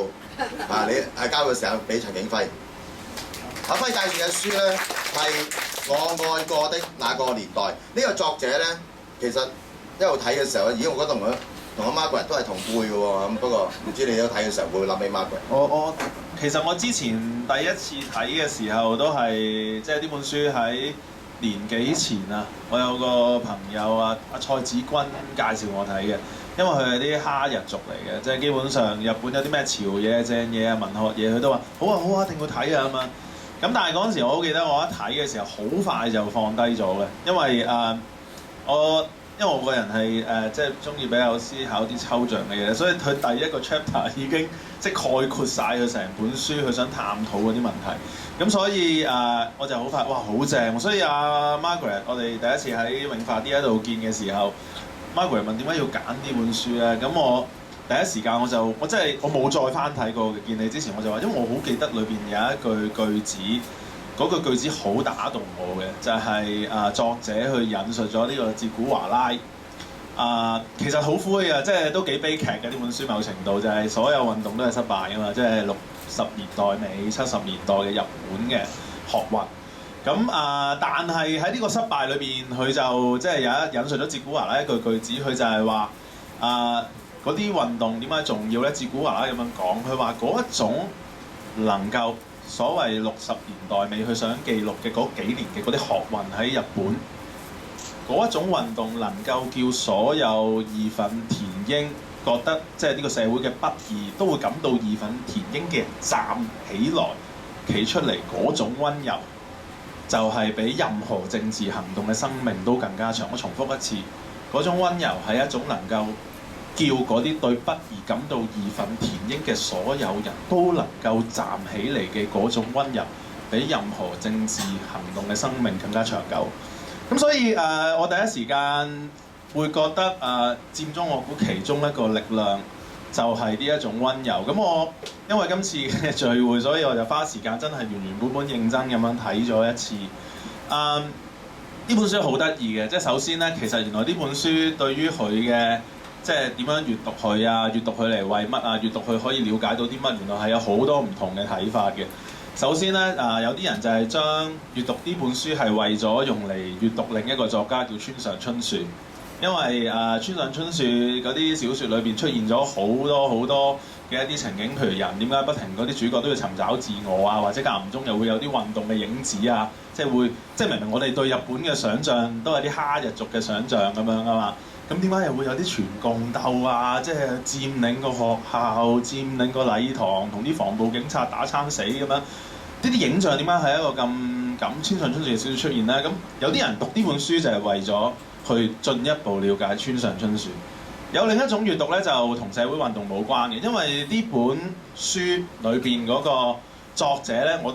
Speaker 1: 啊！你係交嘅時候俾陳景輝。阿輝介紹嘅書咧係我愛過的那個年代，呢個作者咧其實。一路睇嘅時候，咦！我覺得同阿 Margaret 都係同輩嘅喎，咁不過唔知你都睇嘅時候會諗起 Margaret。
Speaker 3: 其實我之前第一次睇嘅時候都係即係呢本書喺年幾前啊，我有個朋友啊，阿蔡子君介紹我睇嘅，因為佢係啲哈日族嚟嘅，即係基本上日本有啲咩潮嘢、正嘢啊、文學嘢，佢都話好啊，一定要睇啊咁啊。咁但係嗰陣時我好記得，我一睇嘅時候好快就放低咗嘅，因為因為我個人係即係中意比較思考啲抽象嘅嘢，所以佢第一個 chapter 已經即係概括晒佢成本書佢想探討嗰啲問題。咁所以我就好快，哇好正！所以Margaret， 我哋第一次喺永發 D 度見嘅時候 ，Margaret 問點解要揀呢本書咧？咁我第一時間我真係我冇再翻睇過嘅。見你之前我就話，因為我好記得裏邊有一句子。嗰句句子好打動我嘅，就係作者去引述咗呢個哲古華拉。其實好灰啊，即係都幾悲劇嘅呢本書，某程度就係所有運動都係失敗㗎嘛，即係60年代尾、70年代嘅日本嘅學運。咁但係喺呢個失敗裏邊，佢就即係引述咗哲古華拉一句句子，佢就係話嗰啲運動點解重要咧？哲古華拉咁樣講，佢話嗰一種能夠所謂60年代尾佢想記錄嘅嗰幾年嘅嗰啲學運喺日本，嗰一種運動能夠叫所有義憤填膺覺得即係呢個社會嘅不義，都會感到義憤填膺嘅人站起來企出嚟嗰種溫柔，就係比任何政治行動嘅生命都更加長。我重複一次，嗰種溫柔係一種能夠叫嗰啲對不義感到義憤填膺嘅所有人都能夠站起嚟嘅嗰種溫柔，比任何政治行動嘅生命更加長久。咁所以我第一時間會覺得佔中我估其中一個力量就係呢一種溫柔。咁我因為今次嘅聚會，所以我就花時間真係原本認真咁樣睇咗一次。呢本書好得意嘅，即係首先咧，其實原來呢本書對於佢嘅即係點樣閱讀佢啊，閱讀佢嚟為乜啊，閱讀佢可以了解到啲乜，原來係有好多唔同嘅睇法嘅。首先咧，有啲人就係將閱讀呢本書係為咗用嚟閱讀另一個作家叫村上春樹，因為村上春樹嗰啲小説裏邊出現咗好多嘅一啲情景，譬如人點解不停嗰啲主角都要尋找自我啊，或者間唔中又會有啲運動嘅影子啊，即係明明我哋對日本嘅想像都係啲哈日族嘅想像咁樣啊嘛。咁點解又會有啲全共鬥啊？即係佔領個學校、佔領個禮堂，同啲防暴警察打撐死咁樣？呢啲影像點解係一個咁感、村上春樹嘅小説出現咧，咁有啲人讀呢本書就係為咗去進一步了解村上春樹。有另一種閱讀咧，就同社會運動冇關嘅，因為呢本書裏邊嗰個作者咧，我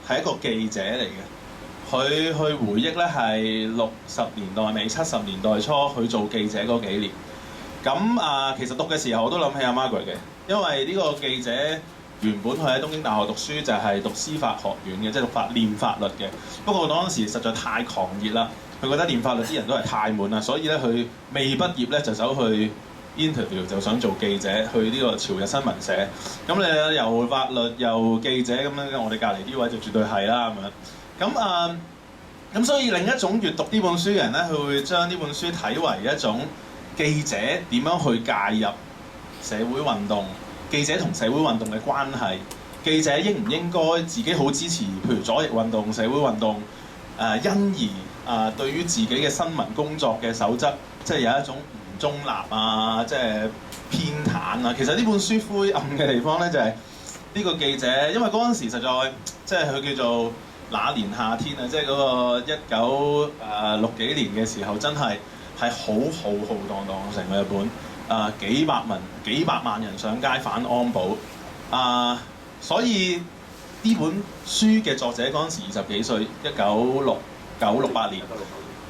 Speaker 3: 係一個記者嚟嘅，佢去回憶咧係60年代尾、70年代初佢做記者嗰幾年。咁其實讀嘅時候我都諗起阿 Margaret 嘅，因為呢個記者原本佢喺東京大學讀書，就係讀司法學院嘅，即係念法律嘅。不過當時實在太狂熱啦。佢覺得念法律啲人都係太悶啦，所以咧佢未畢業咧就走去 interview， 就想做記者，去呢個朝日新聞社。咁你又法律又記者咁樣，我哋隔離呢位就絕對係啦咁樣。咁所以另一種閱讀呢本書嘅人咧，佢會將呢本書睇為一種記者點樣去介入社會運動，記者同社會運動嘅關係，記者應唔應該自己好支持，譬如左翼運動、社會運動，因而對於自己嘅新聞工作嘅守則，即係有一種唔中立啊，即係偏袒啊。其實呢本書灰暗嘅地方咧，就係呢個記者，因為嗰陣時實在即係佢叫做那年夏天啊，即係嗰個1960幾年嘅時候，真係好浩浩蕩蕩成個日本，幾百萬人上街反安保，所以呢本書嘅作者嗰陣時20幾歲，1968年，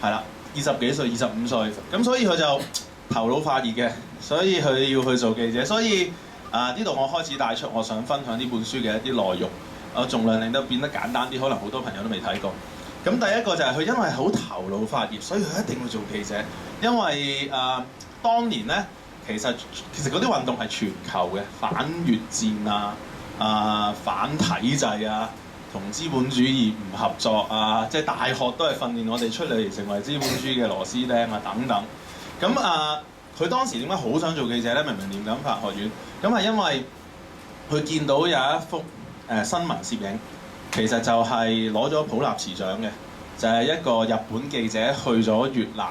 Speaker 3: 係啦，20幾歲、25歲，咁所以佢就頭腦發熱嘅，所以佢要去做記者。所以呢度我開始帶出我想分享呢本書嘅一啲內容，我盡量令到變得簡單啲，可能好多朋友都未睇過。咁第一個就係佢因為好頭腦發熱，所以佢一定要做記者。因為當年咧，其實嗰啲運動係全球嘅，反越戰反體制同資本主義唔合作即係大學都係訓練我哋出嚟成為資本主義嘅螺絲釘等等。咁佢當時點解好想做記者咧？明明念緊法學院，咁係因為佢見到有一幅新聞攝影，其實就係攞咗普立茨獎嘅，就係一個日本記者去咗越南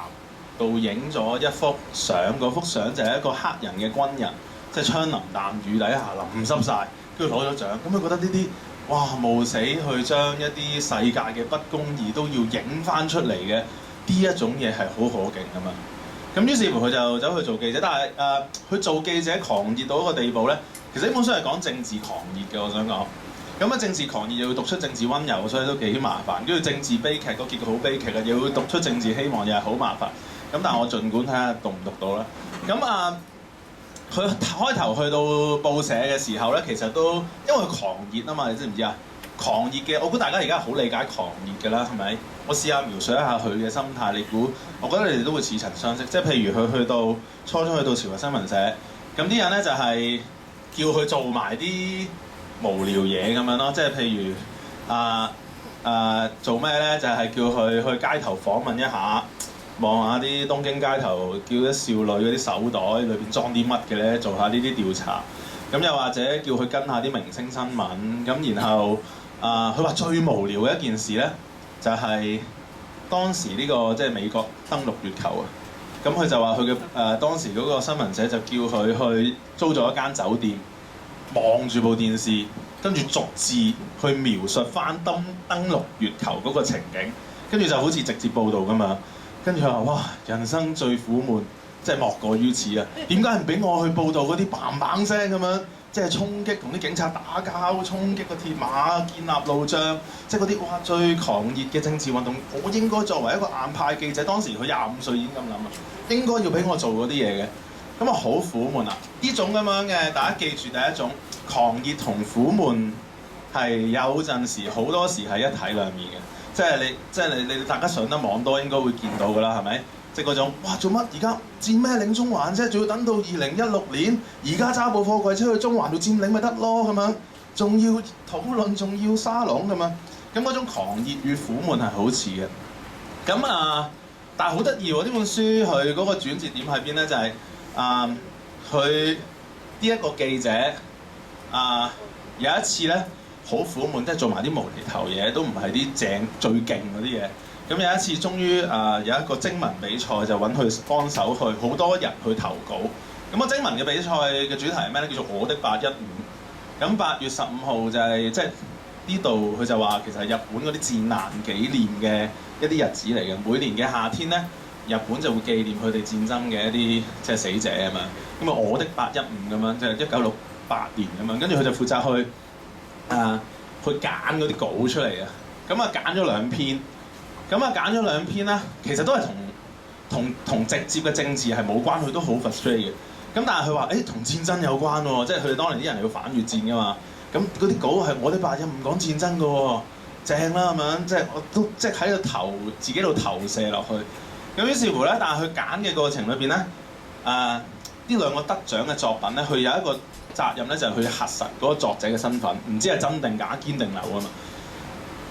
Speaker 3: 度影咗一幅相，嗰幅相就係一個黑人嘅軍人，即係槍林彈雨底下淋濕晒，跟住攞咗獎。咁佢覺得呢啲哇冒死去將一啲世界嘅不公義都要影翻出嚟嘅呢一種嘢係好可敬㗎嘛。咁於是乎佢就走去做記者，但係佢做記者狂熱到一個地步咧，其實呢本書係講政治狂熱嘅，我想講。咁政治狂熱又要讀出政治溫柔，所以都幾麻煩。跟住政治悲劇個結局好悲劇嘅，又要讀出政治希望，又係好麻煩。咁但係我儘管睇下讀唔讀到啦。咁佢開頭去到報社嘅時候咧，其實都因為佢狂熱啊嘛，你知唔知啊？狂熱嘅，我估大家而家好理解狂熱㗎啦，係咪？我試下描述一下佢嘅心態，你估？我覺得你哋都會似曾相識。即係譬如佢去到初去到朝日新聞社，咁啲人咧就係叫佢做埋啲無聊嘢咁樣咯，即係譬如做咩咧？就係叫佢去街頭訪問一下，望下啲東京街頭叫啲少女嗰啲手袋裏邊裝啲乜嘅咧，做下呢啲調查。咁又或者叫佢跟下啲明星新聞。咁然後佢話最無聊嘅一件事咧，就係當時呢個即係美國登陸月球啊。咁佢就話佢嘅當時嗰個新聞社就叫佢去租咗一間酒店，望住部電視，跟住逐字去描述翻登陸月球嗰個情景，跟住就好似直接報導㗎嘛。跟住佢話：哇，人生最苦悶，即係莫過於此啊！點解唔俾我去報導嗰啲砰砰聲咁樣，即係衝擊同啲警察打交、衝擊個鐵馬、建立路障，即係嗰啲哇最狂熱嘅政治運動，我應該作為一個硬派記者，當時佢25歲已經咁諗啦，應該要俾我做嗰啲嘢嘅。咁好苦悶啊！呢種咁樣嘅，大家記住第一種狂熱同苦悶係有陣時好多時係一體兩面嘅。即係你大家上得網多應該會見到㗎啦，係咪？即係嗰種哇做乜而家佔咩領中環啫？仲要等到2016年，而家揸部貨櫃車去中環度佔領咪得咯咁樣，仲要討論，仲要沙龍咁樣。咁嗰種狂熱與苦悶係好似嘅。咁但係好得意喎！呢本書佢嗰個轉折點喺邊咧？就係佢呢一個記者有一次咧。好苦悶，即係做埋啲無厘頭嘢，都唔係啲正最勁嗰啲嘢。咁有一次，終於有一個徵文比賽，就揾佢幫手去，好多人去投稿。咁個徵文嘅比賽嘅主題係咩咧？叫做我的815。咁8月15號就係即係呢度佢就話其實係日本嗰啲戰難紀念嘅一啲日子嚟嘅。每年嘅夏天咧，日本就會紀念佢哋戰爭嘅一啲即係死者咁樣。咁啊，我的815咁樣，即係1968年咁樣。跟住佢就負責去揀嗰啲稿出嚟啊。咁啊揀咗2篇，咁啊揀咗2篇啦，其實都係同直接嘅政治係冇關，佢都好 frustrate 嘅。咁但係佢話同戰爭有關喎，即係佢哋當年啲人係要反越戰㗎嘛。咁嗰啲稿係我的815講戰爭㗎喎，正啦咁樣，即係我都即係喺度自己度投射落去。咁於是乎咧，但係佢揀嘅過程裏邊咧，呢2個得獎嘅作品咧，佢有一個責任咧，就係去核實嗰個作者嘅身份，唔知係真定假、堅定流啊嘛。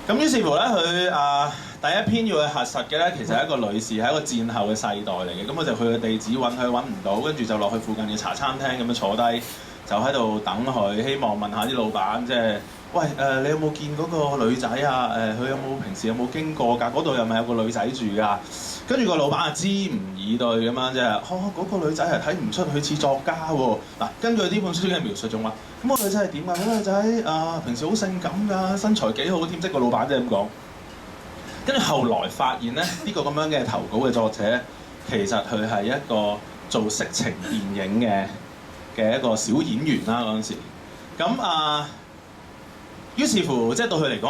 Speaker 3: 咁於是乎咧，佢第一篇要去核實嘅咧，其實係一個女士，係一個戰後嘅世代嚟嘅。咁佢就去個地址揾唔到，跟住就落去附近嘅茶餐廳咁樣坐低，就喺度等佢，希望問下啲老闆，即係喂你有冇見嗰個女仔啊？佢平時有冇經過㗎？嗰度又咪有個女仔住㗎？跟住個老闆啊，支吾以對咁樣，即係嗰個女仔係睇唔出佢似作家喎。嗱，根據呢本書嘅描述仲話，咁個女仔係點啊？嗰個女仔平時好性感㗎，身材幾好添，即係個老闆即係咁講。跟住後來發現咧，呢個咁樣嘅投稿嘅作者，其實佢係一個做色情電影嘅一個小演員啦嗰陣時。咁於是乎即係對佢嚟講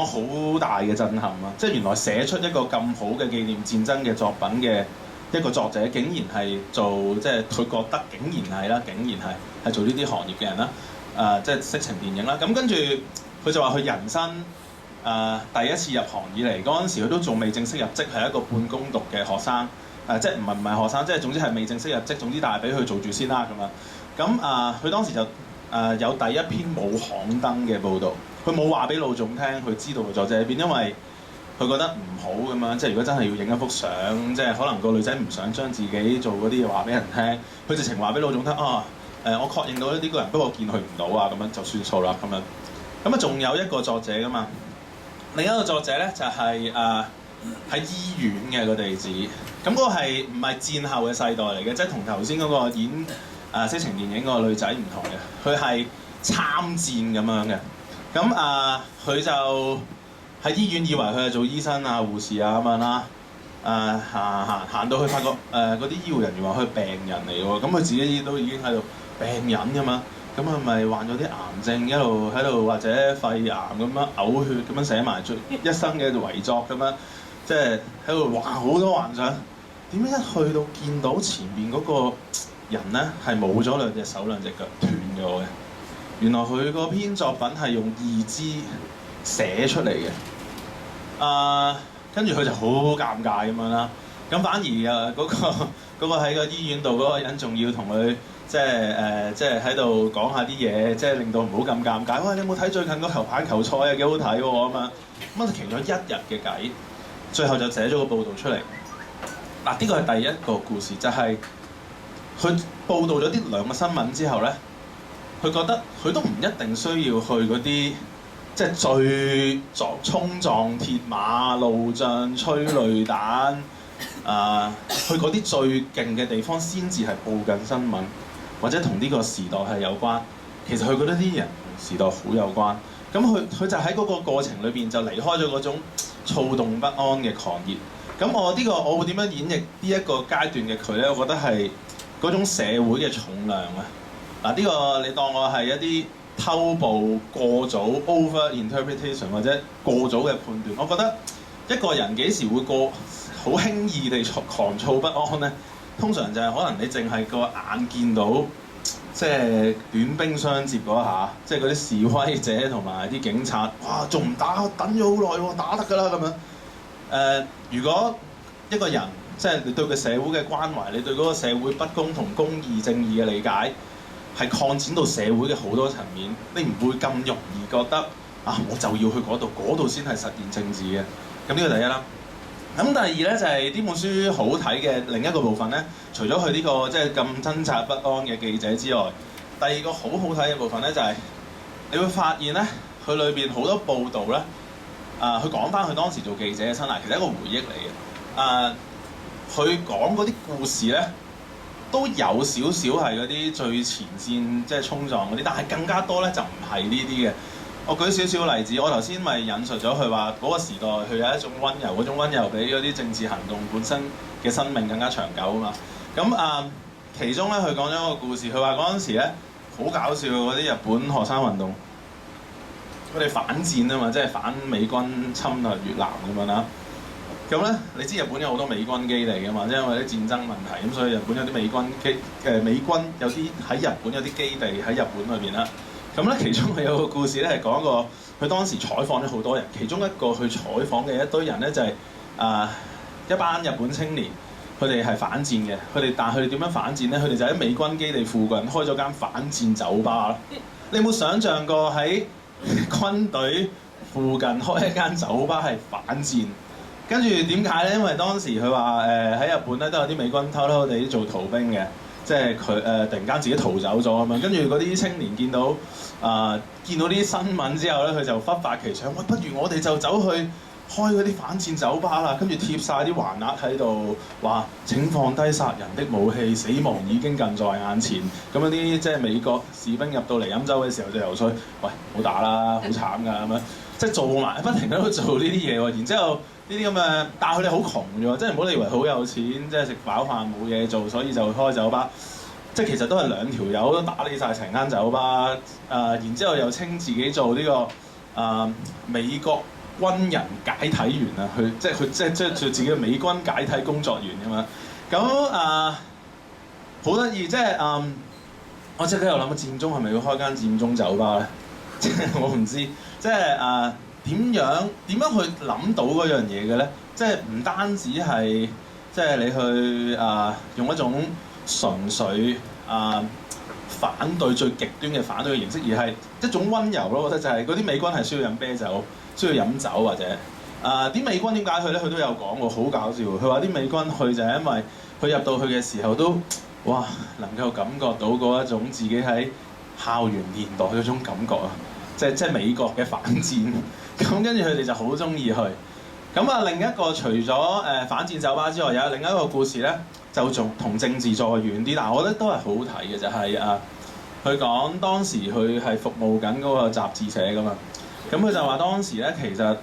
Speaker 3: 好大嘅震撼啊！即係原來寫出一個咁好嘅紀念戰爭嘅作品嘅一個作者，竟然係做即係佢覺得竟然係做呢啲行業嘅人啦。即係色情電影啦。咁跟住佢就話佢人生第一次入行以嚟嗰陣時，佢都仲未正式入職，係一個半工讀嘅學生。即係唔係學生，即係總之係未正式入職。總之但係俾佢做住先啦咁樣。咁佢當時就有第一篇冇刊登嘅報導。佢冇話俾老總聽，佢知道個作者喺邊，因為佢覺得唔好咁樣。即係如果真係要影一幅相，即係可能個女仔唔想將自己做嗰啲嘢話俾人聽，佢直情話俾老總聽我確認到呢個人，不過見佢唔到啊，咁樣就算數啦咁樣。咁啊，仲有一個作者㗎嘛？另一個作者咧就係喺醫院嘅個地址。咁嗰個係唔係戰後嘅世代嚟嘅？即係同頭先嗰個演色情電影嗰個女仔唔同嘅，佢係參戰咁樣嘅。咁佢就喺醫院以為佢係做醫生啊、護士啊咁樣啦。行到去發覺嗰啲醫護人員話佢係病人嚟喎，咁佢自己都已經喺度病人㗎嘛。咁佢咪患咗啲癌症，一路喺度或者肺癌咁樣嘔血咁樣寫埋最一生嘅遺作咁樣，即係喺度畫好多幻想。點解一去到見到前面嗰個人咧係冇咗2隻手2隻腳斷咗嘅？原來佢嗰篇作品係用義肢寫出嚟嘅。跟住佢就好尷尬咁樣啦。咁反而嗰個喺個醫院度嗰個人仲要同佢即係喺度講下啲嘢，即係令到唔好咁尷尬。喂，你有冇睇最近嗰球棒球賽啊？幾好睇喎咁啊！咁啊，傾咗1日嘅偈，最後就寫咗個報導出嚟。嗱，呢個係第一個故事，就係佢報導咗呢2個新聞之後咧。佢覺得佢都唔一定需要去嗰啲即係最衝撞鐵馬、路障、催淚彈去嗰啲最勁嘅地方先至係報緊新聞，或者同呢個時代係有關。其實佢覺得啲人同時代好有關。咁佢就喺嗰個過程裏邊就離開咗嗰種躁動不安嘅狂熱。咁我會點樣演繹呢一個階段嘅佢咧？我覺得係嗰種社會嘅重量啊！嗱，呢個你當我係一啲偷步過早 over interpretation 或者過早嘅判斷。我覺得一個人幾時會好輕易地狂躁不安咧？通常就係可能你淨係個眼見到即係短兵相接嗰下，即係嗰啲示威者同埋啲警察，哇仲唔打？等咗好耐喎，打得㗎啦咁樣。如果一個人即係你對個社會嘅關懷，你對嗰個社會不公同公義正義嘅理解，係擴展到社會嘅好多層面，你唔會咁容易覺得我就要去嗰度先係實現政治嘅。咁呢個第一啦。咁第二咧就係呢本書好睇嘅另一個部分咧，除咗佢呢個即係咁掙扎不安嘅記者之外，第二個好好睇嘅部分咧就係你會發現咧，佢裏邊好多報導咧，佢講翻佢當時做記者嘅生涯，其實係一個回憶嚟嘅。佢講嗰啲故事咧，都有少少係嗰啲最前線即係衝撞嗰啲，但係更加多咧就唔係呢啲嘅。我舉少少例子，我頭先咪引述咗佢話嗰個時代佢有一種溫柔，嗰種溫柔比嗰啲政治行動本身嘅生命更加長久啊嘛。咁其中咧佢講咗一個故事，佢話嗰陣時咧好搞笑嗰啲日本學生運動，佢哋反戰啊嘛，即係反美軍侵略越南咁樣啦。咁咧，你知日本有好多美軍基地㗎嘛，因為啲戰爭問題，咁所以日本有啲美軍有啲喺日本有啲基地喺日本裏邊啦。咁咧，其中佢有個故事咧係講過，佢當時採訪咗好多人，其中一個去採訪嘅一堆人咧就係一班日本青年，佢哋係反戰嘅，但係佢哋點樣反戰咧？佢哋就喺美軍基地附近開咗間反戰酒吧啦。你有冇想像過喺軍隊附近開一間酒吧係反戰？跟住點解咧？因為當時佢話喺日本咧都有啲美軍偷偷地做逃兵嘅，即係佢突然間自己逃走咗咁樣。跟住嗰啲青年見到見到啲新聞之後咧，佢就忽發奇想，喂，不如我哋就走去開嗰啲反戰酒吧啦，跟住貼晒啲橫額喺度，話請放低殺人的武器，死亡已經近在眼前。咁嗰啲即係美國士兵入到嚟飲酒嘅時候就游説，喂，唔好打啦，好慘㗎咁樣，即係做埋不停喺度做呢啲嘢喎。然之後呢啲咁嘅，但係佢哋好窮啫喎，即係唔好以為好有錢，即係食飽飯冇嘢做，所以就開酒吧。即係其實都係兩條友都打理晒成間酒吧，然之後又稱自己做呢個美國軍人解體員啊，佢即係做自己嘅美軍解體工作員咁樣。咁好得意，即係我即刻又諗，佔中係咪要開間佔中酒吧咧？即係我唔知，即係點樣去諗到嗰樣嘢嘅咧？即係唔單止係即係你去用一種純粹反對最極端嘅反對嘅形式，而係一種溫柔咯。我覺得就係嗰啲美軍係需要飲啤酒，需要飲酒或者啲美軍點解去咧？佢都有講過，好搞笑。佢話啲美軍去就係因為佢入到去嘅時候都哇能夠感覺到嗰一種自己喺校園年代嗰種感覺啊，即係美國嘅反戰。咁跟住佢哋就好中意去。咁另一個除咗反戰酒吧之外，有另一個故事咧，就仲同政治再遠啲，但係我覺得都係好好睇嘅，就係佢講當時佢係服務緊嗰個雜誌社㗎嘛。咁佢就話當時咧，其實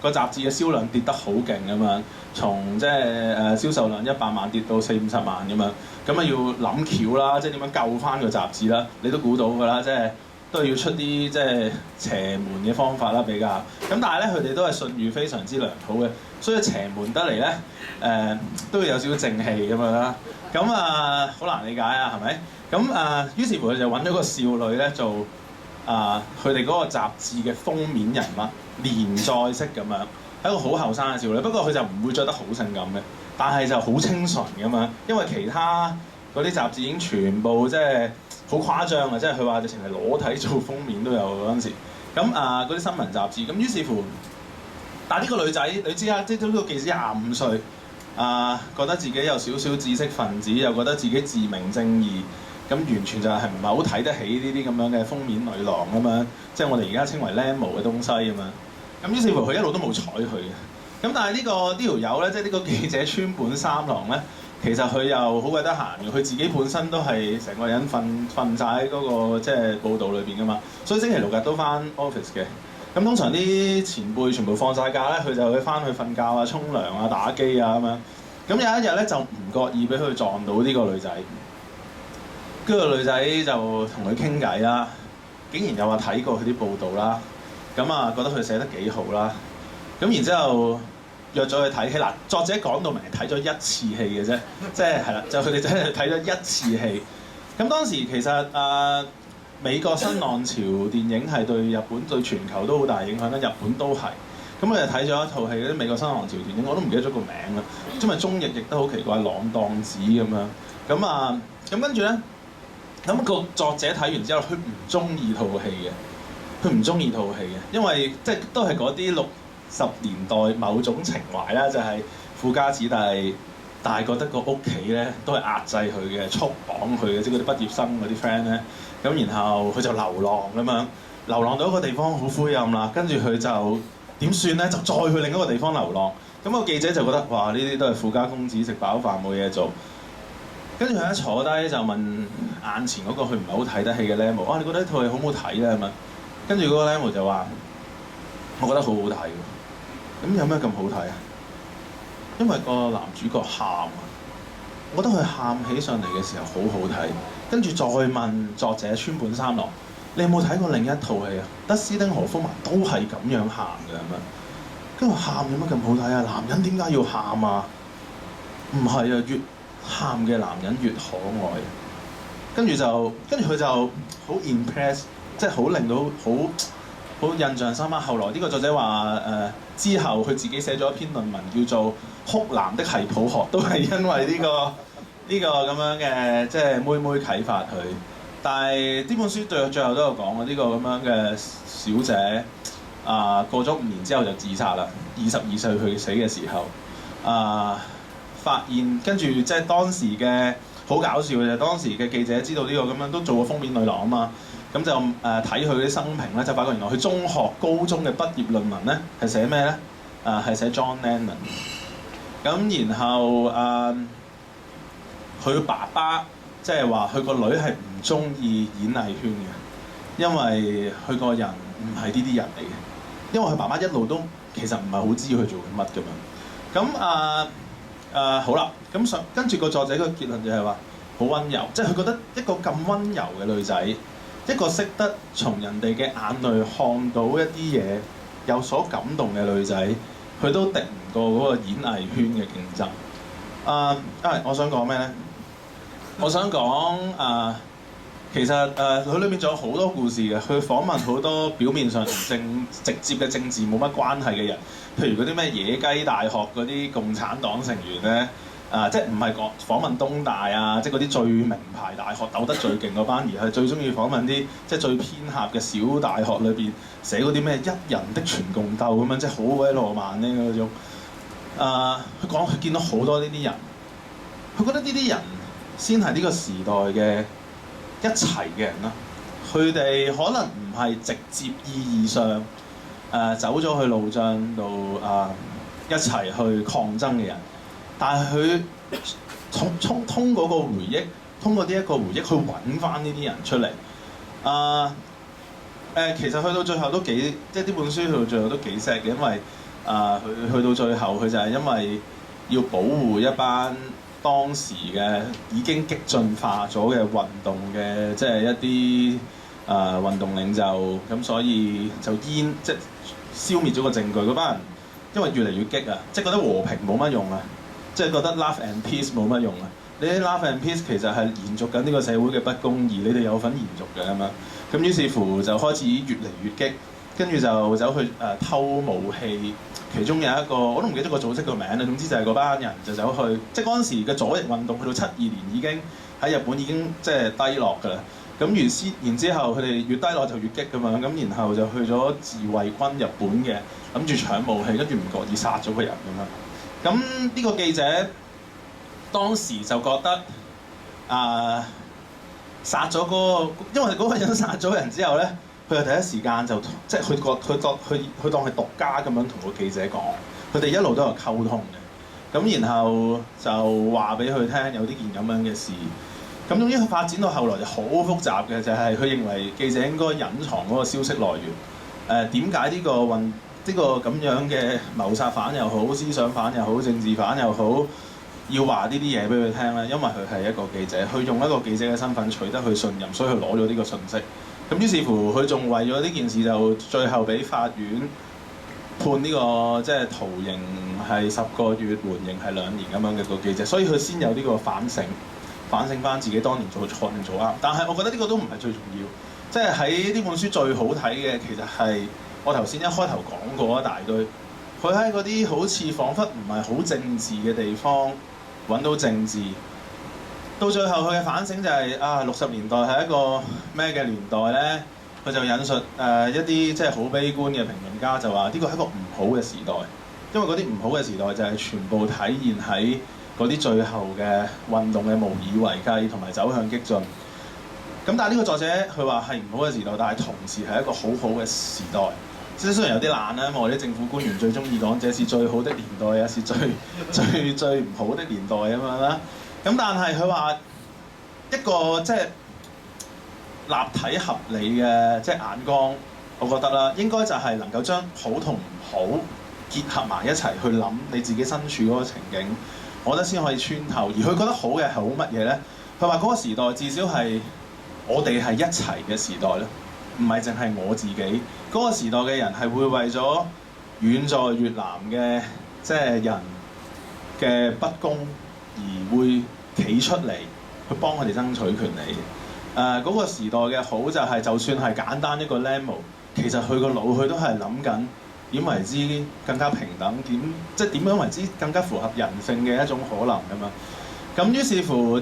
Speaker 3: 個雜誌嘅銷量跌得好勁咁樣，從即係銷售量100萬跌到40-50萬咁樣，咁要諗橋啦，即係點樣救翻個雜誌啦？你都估到㗎啦，即係都要出啲即係邪門嘅方法啦比較。咁但係咧，佢哋都係信譽非常之良好嘅，所以邪門得嚟咧都要有少少正氣咁樣啦。咁好難理解啊，係咪？咁於是乎佢就揾咗個少女咧做。佢哋嗰個雜誌嘅封面人物，連載式咁樣，係一個好後生嘅少女。不過佢就唔會着得好性感嘅，但係就好清純咁樣。因為其他嗰啲雜誌已經全部即係好誇張啊！即係佢話直情係裸體做封面都有嗰陣時。咁嗰啲新聞雜誌，咁於是乎，但係呢個女仔你知啊，即係呢個記者25歲，覺得自己有少少知識分子，又覺得自己自明正義。咁完全就係唔係好睇得起呢啲咁樣嘅封面女郎咁樣，即係我哋而家稱為靚模嘅東西咁樣。咁於是乎佢一路都冇睬佢嘅。咁但係呢條友咧，即係呢個記者川本三郎咧，其實佢又好鬼得閒嘅。佢自己本身都係成個人瞓晒喺嗰個即係報道裏邊噶嘛，所以星期六日都翻 office 嘅。咁通常啲前輩全部放晒假咧，佢就會翻去瞓覺啊、沖涼啊、打機啊咁樣。咁有一日咧就唔覺意俾佢撞到呢個女仔。跟住個女仔就同佢傾偈啦，竟然又話睇過佢啲報道啦，咁覺得佢寫得幾好啦，咁然之後約咗佢睇戲。嗱，作者講到明係睇咗一次戲嘅啫，即係係啦，就佢哋真係睇咗一次戲。咁當時其實美國新浪潮電影係對日本對全球都好大影響啦，日本都係。咁佢就睇咗一套戲，嗰啲美國新浪潮電影，我都唔記得咗個名啦，因為中譯亦都好奇怪，浪蕩子咁樣。咁跟住咧。咁個作者睇完之後，佢唔中意套戲嘅，佢唔中意套戲嘅，因為即係都係嗰啲60年代某種情懷啦，就係富家子弟，但係覺得個屋企咧都係壓制佢嘅、束綁佢嘅，即係嗰啲畢業生嗰啲 friend 咧。咁然後佢就流浪咁樣，流浪到一個地方好灰暗啦，跟住佢就點算咧？就再去另一個地方流浪。咁個記者就覺得哇，呢啲都係富家公子食飽飯冇嘢做。跟住佢一坐低就問眼前嗰個佢唔係好睇得戲嘅 Lemo，你覺得呢套戲好唔好睇咧？咁跟住嗰個僆妹就話：我覺得好好睇喎。咁有咩咁好睇啊？因為個男主角喊啊！我覺得佢喊起上嚟嘅時候好好睇。跟住再問作者川本三郎：你有冇睇過另一套戲啊？德斯汀荷夫曼都係咁樣喊嘅咁樣。跟住喊有乜咁好睇啊？男人點解要喊啊？唔係啊，越喊嘅男人越可愛。跟住佢就好 impress， 即係好令到好印象深刻。後來呢個作者話之後佢自己寫咗一篇論文叫做《哭男的係抱學》，都係因為呢個咁樣嘅即係妹妹啟發佢。但係呢本書最後都有講呢個咁樣嘅小姐過咗5年之後就自殺啦。22歲佢死嘅時候發現，跟住即係當時嘅好搞笑嘅就係當時嘅記者知道呢個咁樣都做過封面女郎啊嘛，咁就睇佢啲生平咧，就發覺原來佢中學、高中嘅畢業論文咧係寫咩咧？係寫 John Lennon。咁然後佢爸爸即係話佢個女係唔中意演藝圈嘅，因為佢個人唔係呢啲人嚟嘅。因為佢爸爸一路都其實唔係好知佢做緊乜咁樣。咁好啦，咁跟住個作者個結論就係話好温柔，即係佢覺得一個咁温柔嘅女仔，一個識得從人哋嘅眼淚看到一啲嘢有所感動嘅女仔，佢都敵唔過嗰個演藝圈嘅競爭。我想講咩咧？我想講其實佢裏面仲有好多故事嘅。佢訪問好多表面上同直接嘅政治冇乜關係嘅人，譬如嗰啲咩野雞大學嗰啲共產黨成員咧，即係唔係訪問東大啊，即係嗰啲最名牌大學鬥得最勁嗰班，而係最中意訪問啲即係最偏狹嘅小大學裏邊寫嗰啲咩一人的全共鬥咁樣，即係好鬼浪漫呢嗰種。佢講佢見到好多呢啲人，佢覺得呢啲人先係呢個時代嘅一齊嘅人啦。佢哋可能唔係直接意義上走咗去路障度一齊去抗爭嘅人，但係佢通過個回憶，通過呢一個回憶去揾翻呢啲人出嚟。其實去到最後都幾，即係呢本書去到最後都幾 sad 嘅，因為佢去到最後佢就係因為要保護一班當時嘅已經激進化咗嘅運動嘅，即係一啲運動領袖，咁所以就即係消滅咗個證據。嗰班人因為越嚟越激啊，即係覺得和平冇乜用啊，即係覺得 love and peace 冇乜用啊。你啲 love and peace 其實係延續緊呢個社會嘅不公義，你哋有份延續嘅咁樣。咁於是乎就開始越嚟越激，跟住就走去偷武器。其中有一個我都唔記得個組織個名啦，總之就係嗰班人就走去，即係嗰陣時嘅左翼運動去到72年已經喺日本已經即係低落㗎啦。咁然之後佢哋越低落就越激㗎嘛，咁然後就去咗自衛軍日本嘅，諗住搶武器，跟住唔覺意殺咗個人咁樣。咁呢個記者當時就覺得殺咗因為嗰個人殺咗人之後咧，佢就第一時間就即係佢當係獨家咁樣同個記者講，佢哋一路都有溝通嘅。咁然後就話俾佢聽有呢件咁樣嘅事。咁總之佢發展到後來就好複雜嘅，就係佢認為記者應該隱藏嗰個消息來源。點解呢個咁樣嘅謀殺犯又好、思想犯又好、政治犯又好，要話呢啲嘢俾佢聽咧？因為佢係一個記者，佢用一個記者嘅身份取得佢信任，所以佢攞咗呢個信息。咁於是乎佢仲為咗呢件事就最後俾法院判呢個即係徒刑係10個月，緩刑係2年咁樣嘅個記者，所以佢先有呢個反省翻自己當年做錯定做啱。但係我覺得呢個都唔係最重要，即係喺呢本書最好睇嘅其實係我頭先一開頭講過一大堆，佢喺嗰啲好似彷彿唔係好政治嘅地方揾到政治。到最後佢嘅反省就係60年代係一個咩嘅年代咧？佢就引述一啲即係好悲觀嘅評論家就話呢個係一個唔好嘅時代，因為嗰啲唔好嘅時代就係全部體現喺嗰啲最後嘅運動嘅無以為繼同埋走向激進。咁但係呢個作者佢話係唔好嘅時代，但係同時係一個好好嘅時代。即係雖然有啲爛啦，因為我哋啲政府官員最中意講這是最好的年代啊，是最唔好的年代咁樣啦。咁但係佢話一個即係立體合理嘅即係眼光我覺得啦，應該就係能夠將好同唔好結合埋一齊去諗你自己身處嗰個情景，我覺得先可以穿透。而佢覺得好嘅係好乜嘢咧？佢話嗰個時代至少係我哋係一齊嘅時代咯，唔係淨係我自己。嗰個時代嘅人係會為咗遠在越南嘅人嘅不公而會企出嚟去幫佢哋爭取權利。嗰個時代嘅好就係，就算係簡單一個 level， 其實佢個腦佢都係諗緊點為之更加平等，點樣為之更加符合人性嘅一種可能㗎嘛。咁於是乎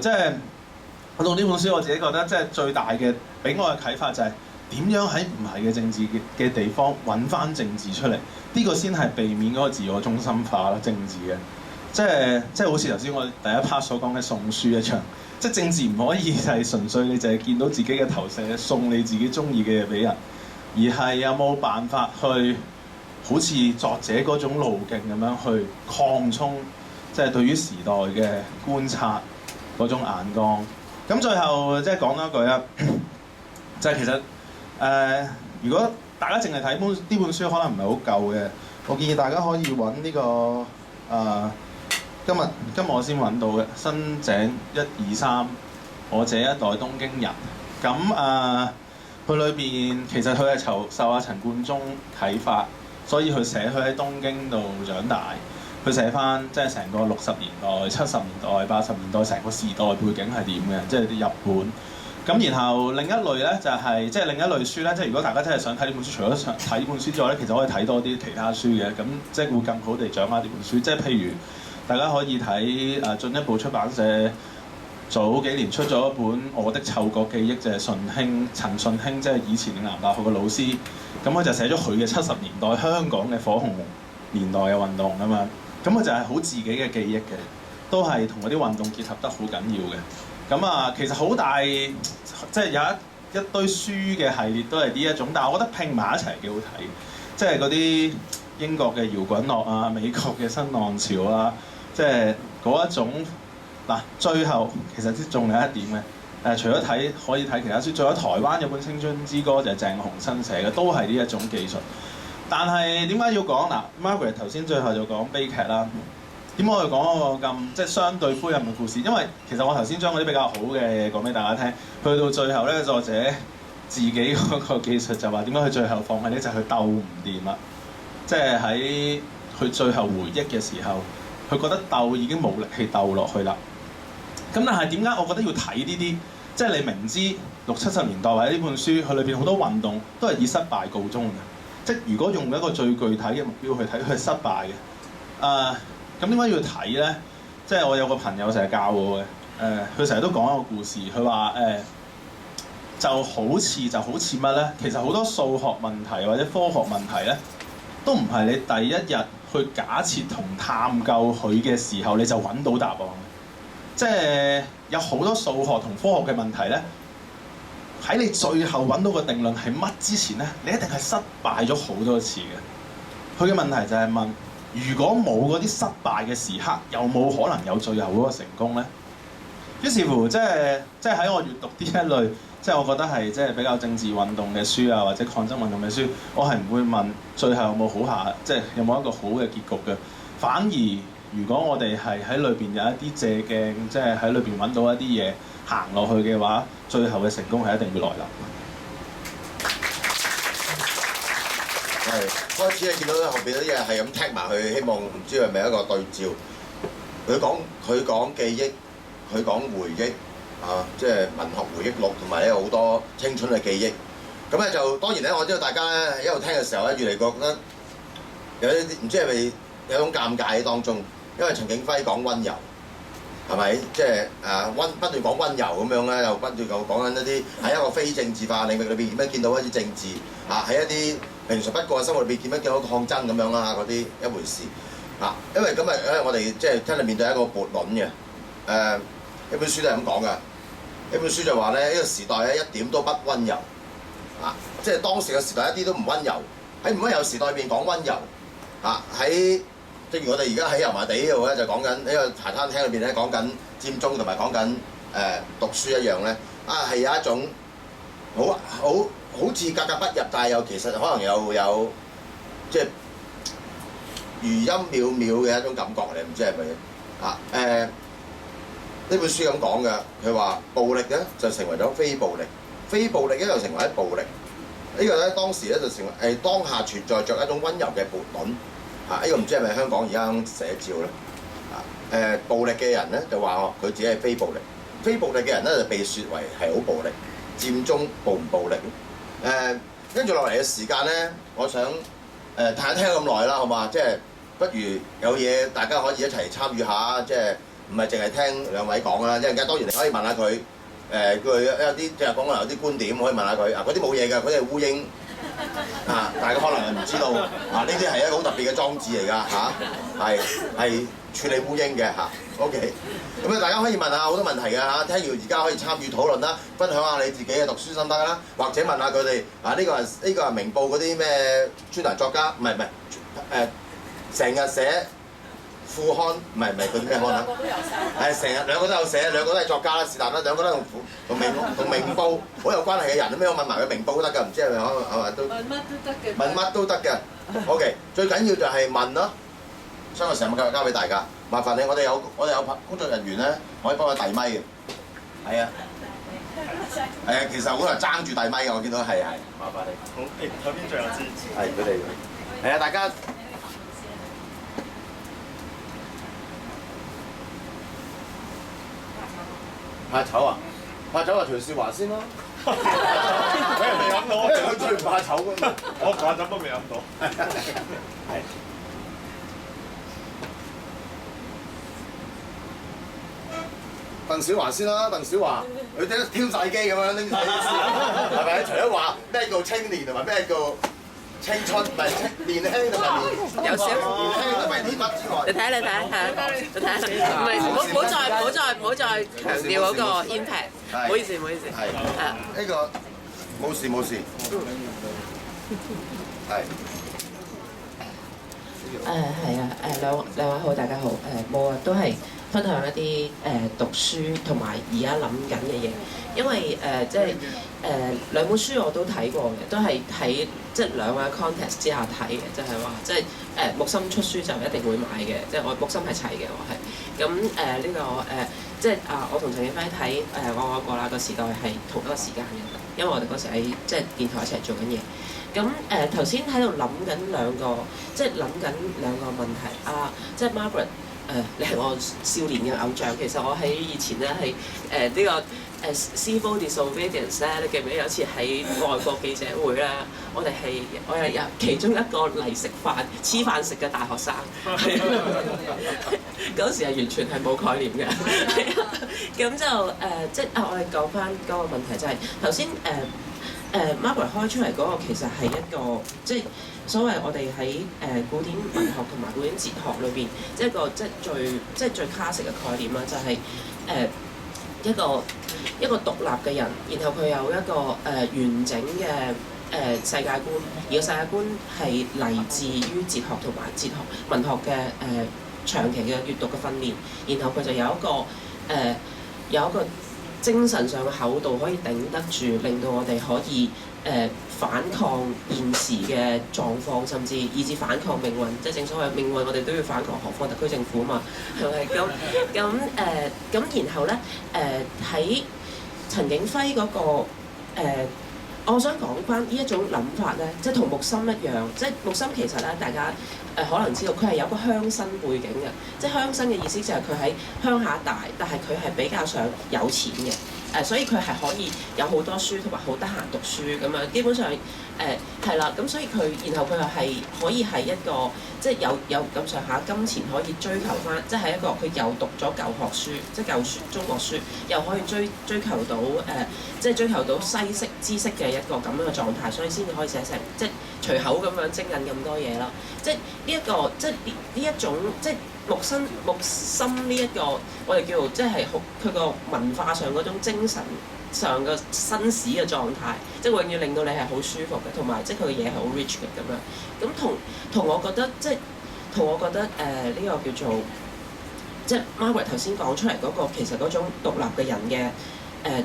Speaker 3: 我讀呢本書，我自己覺得最大嘅俾我嘅啟發就係點樣喺唔係嘅政治嘅地方揾翻政治出嚟，呢個先係避免嗰個自我中心化啦，政治嘅。即係好似頭先我第一 part 所講嘅送書一樣，政治唔可以係純粹你就係見到自己嘅投射送你自己中意嘅嘢俾人，而係有冇辦法去好似作者嗰種路徑咁樣去擴充，對於時代嘅觀察嗰種眼光。咁最後講多一句啦，其實如果大家淨係睇呢本書，可能唔係好夠嘅。我建議大家可以揾呢個今日我先揾到嘅新井123，我這一代東京人。咁佢裏邊其實佢係受阿陳冠中啟發，所以佢寫佢喺東京度長大。佢寫翻成個60年代、70年代、80年代成個時代背景係點嘅，啲日本。咁然後另一類咧就係另一類書咧，如果大家真係想睇呢本書，除咗睇呢本書之外咧，其實可以睇多啲其他書嘅，咁會更好地掌握呢本書。譬如大家可以睇進一步出版社早幾年出咗一本《我的嗅覺記憶》，就係陳順興，以前嶺南大學嘅老師。咁佢就寫咗佢嘅70年代香港嘅火紅年代嘅運動啊嘛。咁佢就係好自己嘅記憶嘅，都係同嗰啲運動結合得好緊要嘅。咁其實好大，有一堆書嘅系列都係呢一種，但係我覺得拼埋一齊幾好睇。嗰啲英國嘅搖滾樂啊，美國嘅新浪潮啊，嗰一種嗱。最後其實仲有一點嘅，除咗可以睇其他書，仲有台灣有本《青春之歌》，就係鄭雄新寫嘅，都係呢一種技術。但係點解要講嗱？Margaret 頭先最後就講悲劇啦。點解我要講一個咁相對灰暗嘅故事？因為其實我頭先將嗰啲比較好嘅嘢講俾大家聽，去到最後咧，作者自己嗰個技術就話點解佢最後放棄咧，就係佢鬥唔掂啦。喺佢最後回憶嘅時候，佢覺得鬥已經冇力氣鬥落去啦。咁但係點解我覺得要睇呢啲？你明知60、70年代或者呢本書，佢裏邊好多運動都係以失敗告終嘅。如果用一個最具體嘅目標去睇，佢係失敗嘅。咁點解要睇咧？我有個朋友成日教我嘅，佢成日都講一個故事，佢話就好似乜咧？其實好多數學問題或者科學問題咧，都唔係你第一日去假設同探究佢嘅時候你就揾到答案。有好多數學同科學嘅問題咧，喺你最後揾到個定論係乜之前咧，你一定係失敗咗好多次嘅。佢嘅問題就係問：如果冇嗰啲失敗嘅時刻，有冇可能有最後嗰個成功咧？於是乎，喺我閱讀呢一類，我覺得係比較政治運動嘅書啊，或者抗爭運動嘅書，我係唔會問最後有冇好下，有冇一個好嘅結局嘅。反而如果我哋係喺裏邊有一啲借鏡，喺裏邊揾到一啲嘢行落去嘅話，最後嘅成功係一定會來臨。
Speaker 1: 係開始你見到後邊啲嘢係咁踢埋去，希望唔知係咪一個對照。佢講記憶，佢講回憶啊，文學回憶錄，同埋好多青春嘅記憶。咁咧就當然咧，我知道大家咧一路聽嘅時候咧，越嚟覺得有啲唔知係咪有種尷尬喺當中，因為陳景輝講溫柔，係咪？不斷講溫柔咁樣咧，又不斷又講緊一啲喺一個非政治化領域裏邊點樣見到一啲政治啊，喺一啲平常不過嘅生活裏邊點樣見到抗爭咁樣啦，嗰啲一回事啊。因為今日我哋真係面對一個悖論嘅一本書都係咁講㗎。一本書就話咧，呢個時代咧一點都不溫柔啊，當時嘅時代一啲都唔溫柔。喺唔溫柔時代入邊講溫柔啊，正如我哋而家喺油麻地呢度咧，就講緊呢個茶餐廳裏邊咧講緊佔中同埋講緊讀書一樣咧，係有一種好好似格格不入，但係又其實可能有即係餘音渺渺嘅一種感覺，你唔知係咪啊？呢本書咁講嘅，佢話暴力咧就成為咗非暴力，非暴力咧就成為咗暴力。呢個咧當時咧就成為當下存在着一種溫柔嘅悖論。呢個唔知係咪香港而家咁寫照咧？暴力嘅人咧就話佢自己係非暴力，非暴力嘅人咧就被説為係好暴力。佔中暴唔暴力？跟住落嚟嘅時間咧，我想大家聽咁耐啦，好嘛？即係不如有嘢大家可以一齊參與下，即係唔係淨係聽兩位講啦。一陣間當然你可以問下佢，佢有啲即係講可能有啲觀點可以問下佢。嗰啲冇嘢㗎，嗰啲係烏蠅大家可能係唔知道呢啲係一個好特別嘅裝置嚟㗎係處理烏蠅嘅OK， 咁大家可以問下好多問題㗎聽完而家可以參與討論啦，分享下你自己嘅讀書心得啦，或者問下佢哋呢個係明報嗰啲咩專欄作家，唔係成日寫副刊，唔係嗰啲咩刊啊？成日兩個都有寫，兩個都係作家啦，是但啦，兩個都同明報好有關係嘅人，咩我問埋佢明報都得㗎，唔知係咪係咪都問乜都得嘅，問乜都得嘅。OK， 最緊要就係問咯，所以我成日交俾大家。麻煩你，我哋有工作人員咧，可以幫佢遞咪嘅。係啊，其實好多人爭住遞咪嘅，我見到係。麻煩你。好，有邊最有支持？係佢哋。係啊，大家。怕醜啊！怕醜啊！徐少華先咯。俾人未諗到，因為佢最唔怕醜㗎嘛。我怕醜都未諗到。係。鄧小華先啦，鄧小華佢哋挑晒機咁樣拎晒啲書，係咪？除咗話咩叫青年同埋咩叫青春，唔係年輕同埋有少年輕同埋年乜之外，
Speaker 5: 你睇你睇，唔係唔好再強調嗰個 impact， 唔好意思。
Speaker 1: 係呢個冇事，係。
Speaker 5: 係啊，兩位好，大家好，冇啊，都係分享一啲讀書同埋而家諗緊嘅嘢，因為即係兩本書我都睇過嘅，都係喺即係兩位 context 之下睇嘅，就係話即係木心出書就一定會買嘅，即係我木心係齊嘅我係，咁呢個即係我同陳景輝睇我愛過啦個時代係同一個時間嘅，因為我哋嗰時喺即係電台一齊做緊嘢。咁頭先喺度諗緊兩個問題即係 Margaret 你係我少年嘅偶像，其實我喺以前咧係呢個civil disobedience 咧，你記唔記得有一次喺外國記者會咧，我係有其中一個嚟食飯黐飯食嘅大學生，嗰時係完全係冇概念嘅，咁就即係我哋講翻嗰個問題就係頭先Margaret 開出嚟嗰個其實係一個即係所謂我哋喺古典文學同埋古典哲學裏邊，即係一個即係最 classic 嘅概念啦，就係一個獨立嘅人，然後佢有一個完整嘅世界觀，而個世界觀係嚟自於哲學同埋哲學文學嘅長期嘅閱讀嘅訓練，然後佢就有一個精神上嘅厚度可以頂得住，令到我哋可以反抗現時嘅狀況，甚至以至反抗命運。即係正所謂命運，我哋都要反抗，何況特區政府嘛，係咪？咁然後咧喺陳景輝嗰個我想講翻呢一種諗法咧，即係同木心一樣。即係木心其實咧，大家可能知道佢係有個鄉紳背景嘅，即係鄉紳嘅意思就係佢喺鄉下大，但係佢係比較上有錢嘅。所以佢係可以有好多書同埋好得閒讀書咁樣，基本上係啦，咁所以然後佢又係可以係一個即係有咁上下金錢可以追求翻，即係一個佢又讀咗舊學書，即係舊書中國書，又可以追求到即係追求到西式知識嘅一個咁樣嘅狀態，所以先至可以寫成即係隨口咁樣精印咁多嘢啦。即係呢一個即係呢一種即係。木心呢一個，我哋叫做即係佢個文化上嗰種精神上嘅紳士嘅狀態，即係永遠令到你係好舒服嘅，同埋即係佢嘅嘢係好 rich 嘅咁樣。咁同我覺得即係同我覺得呢個叫做即係 Margaret 頭先講出嚟嗰個其實嗰種獨立嘅人嘅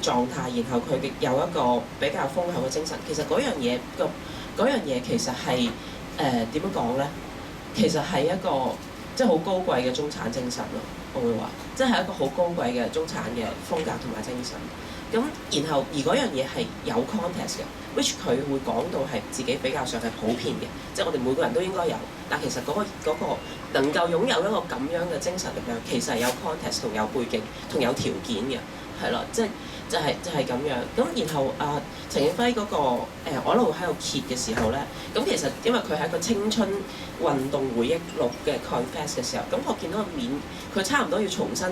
Speaker 5: 狀態，然後佢有一個比較豐厚嘅精神。其實嗰樣嘢其實係點樣講咧？其實係一個即係好高貴嘅中產精神咯，我會話，即係一個好高貴嘅中產嘅風格同埋精神。咁然後而嗰樣嘢係有 context 嘅 ，which 佢會講到係自己比較上係普遍嘅，即係我哋每個人都應該有。但其實嗰個能夠擁有一個咁樣嘅精神力量，其實係有 context 同有背景同有條件嘅，係啦，即係就係咁樣。咁然後陳景輝嗰個我一路喺度揭嘅時候咧，咁其實因為佢係一個青春運動回憶錄嘅 confess 嘅時候，咁我見到個面，佢差唔多要重拾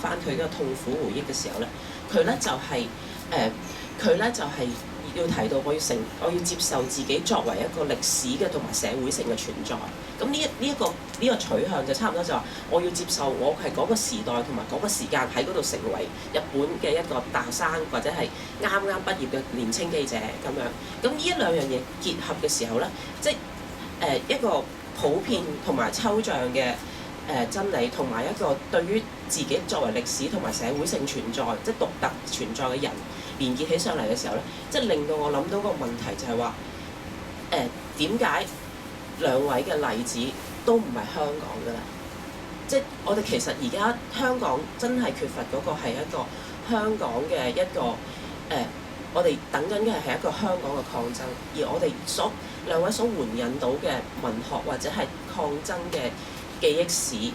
Speaker 5: 翻佢嗰個痛苦回憶嘅時候咧，佢咧就係要提到我要接受自己作為一個歷史嘅同埋社會性嘅存在。咁呢個取向就差唔多就話我要接受我係嗰個時代同埋嗰個時間喺嗰度成為日本嘅一個大學生或者係啱啱畢業嘅年青記者咁樣。咁呢一兩樣嘢結合嘅時候咧，即係一個普遍同埋抽象嘅真理，同埋一個對於自己作為歷史同埋社會性存在，即係獨特存在嘅人連結起上嚟嘅時候咧，即係令到我諗到個問題就係話點解兩位嘅例子都唔係香港㗎啦？即係我哋其實而家香港真係缺乏嗰個係一個香港嘅一個我哋等緊嘅係一個香港嘅抗爭，而我哋兩位所援引到嘅文學或者係抗爭嘅記憶史，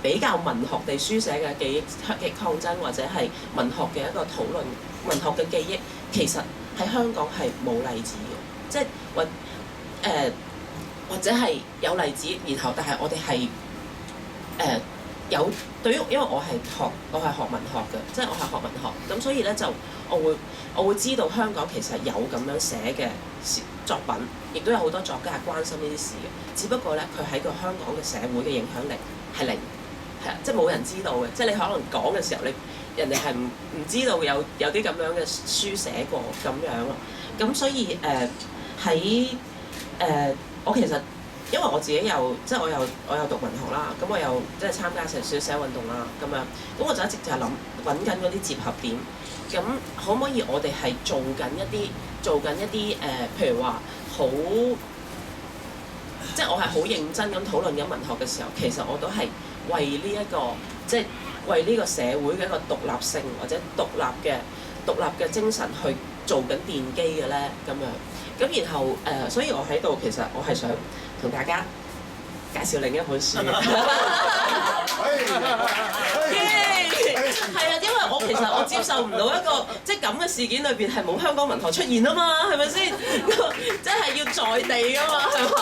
Speaker 5: 比較文學地書寫嘅記憶嘅抗爭或者係文學嘅一個討論，文學嘅記憶其實喺香港係冇例子嘅，即係或者係有例子，然後但係我哋係有對於，因為我係學文學嘅，即係我係學文學，咁所以咧就我會知道香港其實有咁樣寫嘅作品，亦都有好多作家係關心呢啲事嘅。只不過咧，佢喺個香港嘅社會嘅影響力係零，係啊，即係冇人知道嘅。即係你可能講嘅時候，人哋係唔知道有啲咁樣嘅書寫過咁樣咯。咁所以我其實因為我自己即係我有讀文學啦，咁我又即係參加成書寫運動啦咁樣，咁我就一直就係揾緊嗰啲接合點。咁可唔可以我哋係做緊一啲譬如話好，即係我係好認真咁討論緊文學嘅時候，其實我都係為呢一個即係為呢個社會嘅一個獨立性或者獨立嘅精神去做緊奠基嘅咧咁樣。咁然後所以我喺度其實我係想同大家介紹另一本書。係啊，因為其實我接受唔到一個即係咁嘅事件裏邊係冇香港文學出現啊嘛，係咪先？即係要在地啊嘛，係嘛？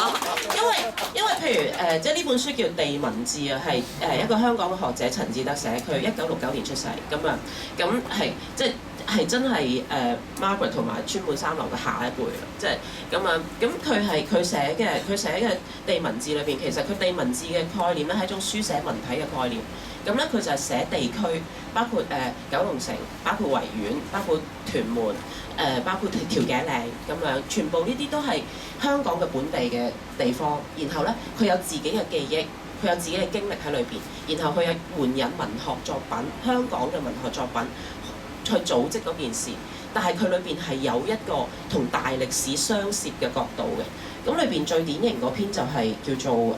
Speaker 5: 因為譬如即係呢本書叫《地文志》啊，係一個香港嘅學者陳智德寫，佢1969年出世咁樣，咁係即係真係Margaret 同埋川本三郎嘅下一輩啦，即係咁樣。咁佢寫嘅地文志裏邊，其實佢地文志嘅概念咧係一種書寫文體嘅概念。咁咧佢就係寫地區，包括九龍城，包括維園，包括屯門，包括調景嶺咁樣，全部呢啲都係香港嘅本地嘅地方。然後咧佢有自己嘅記憶，佢有自己嘅經歷喺裏邊，然後佢有援引文學作品，香港嘅文學作品去組織嗰件事。但係佢裏邊係有一個同大歷史相涉嘅角度嘅。咁裏邊最典型嗰篇就係叫做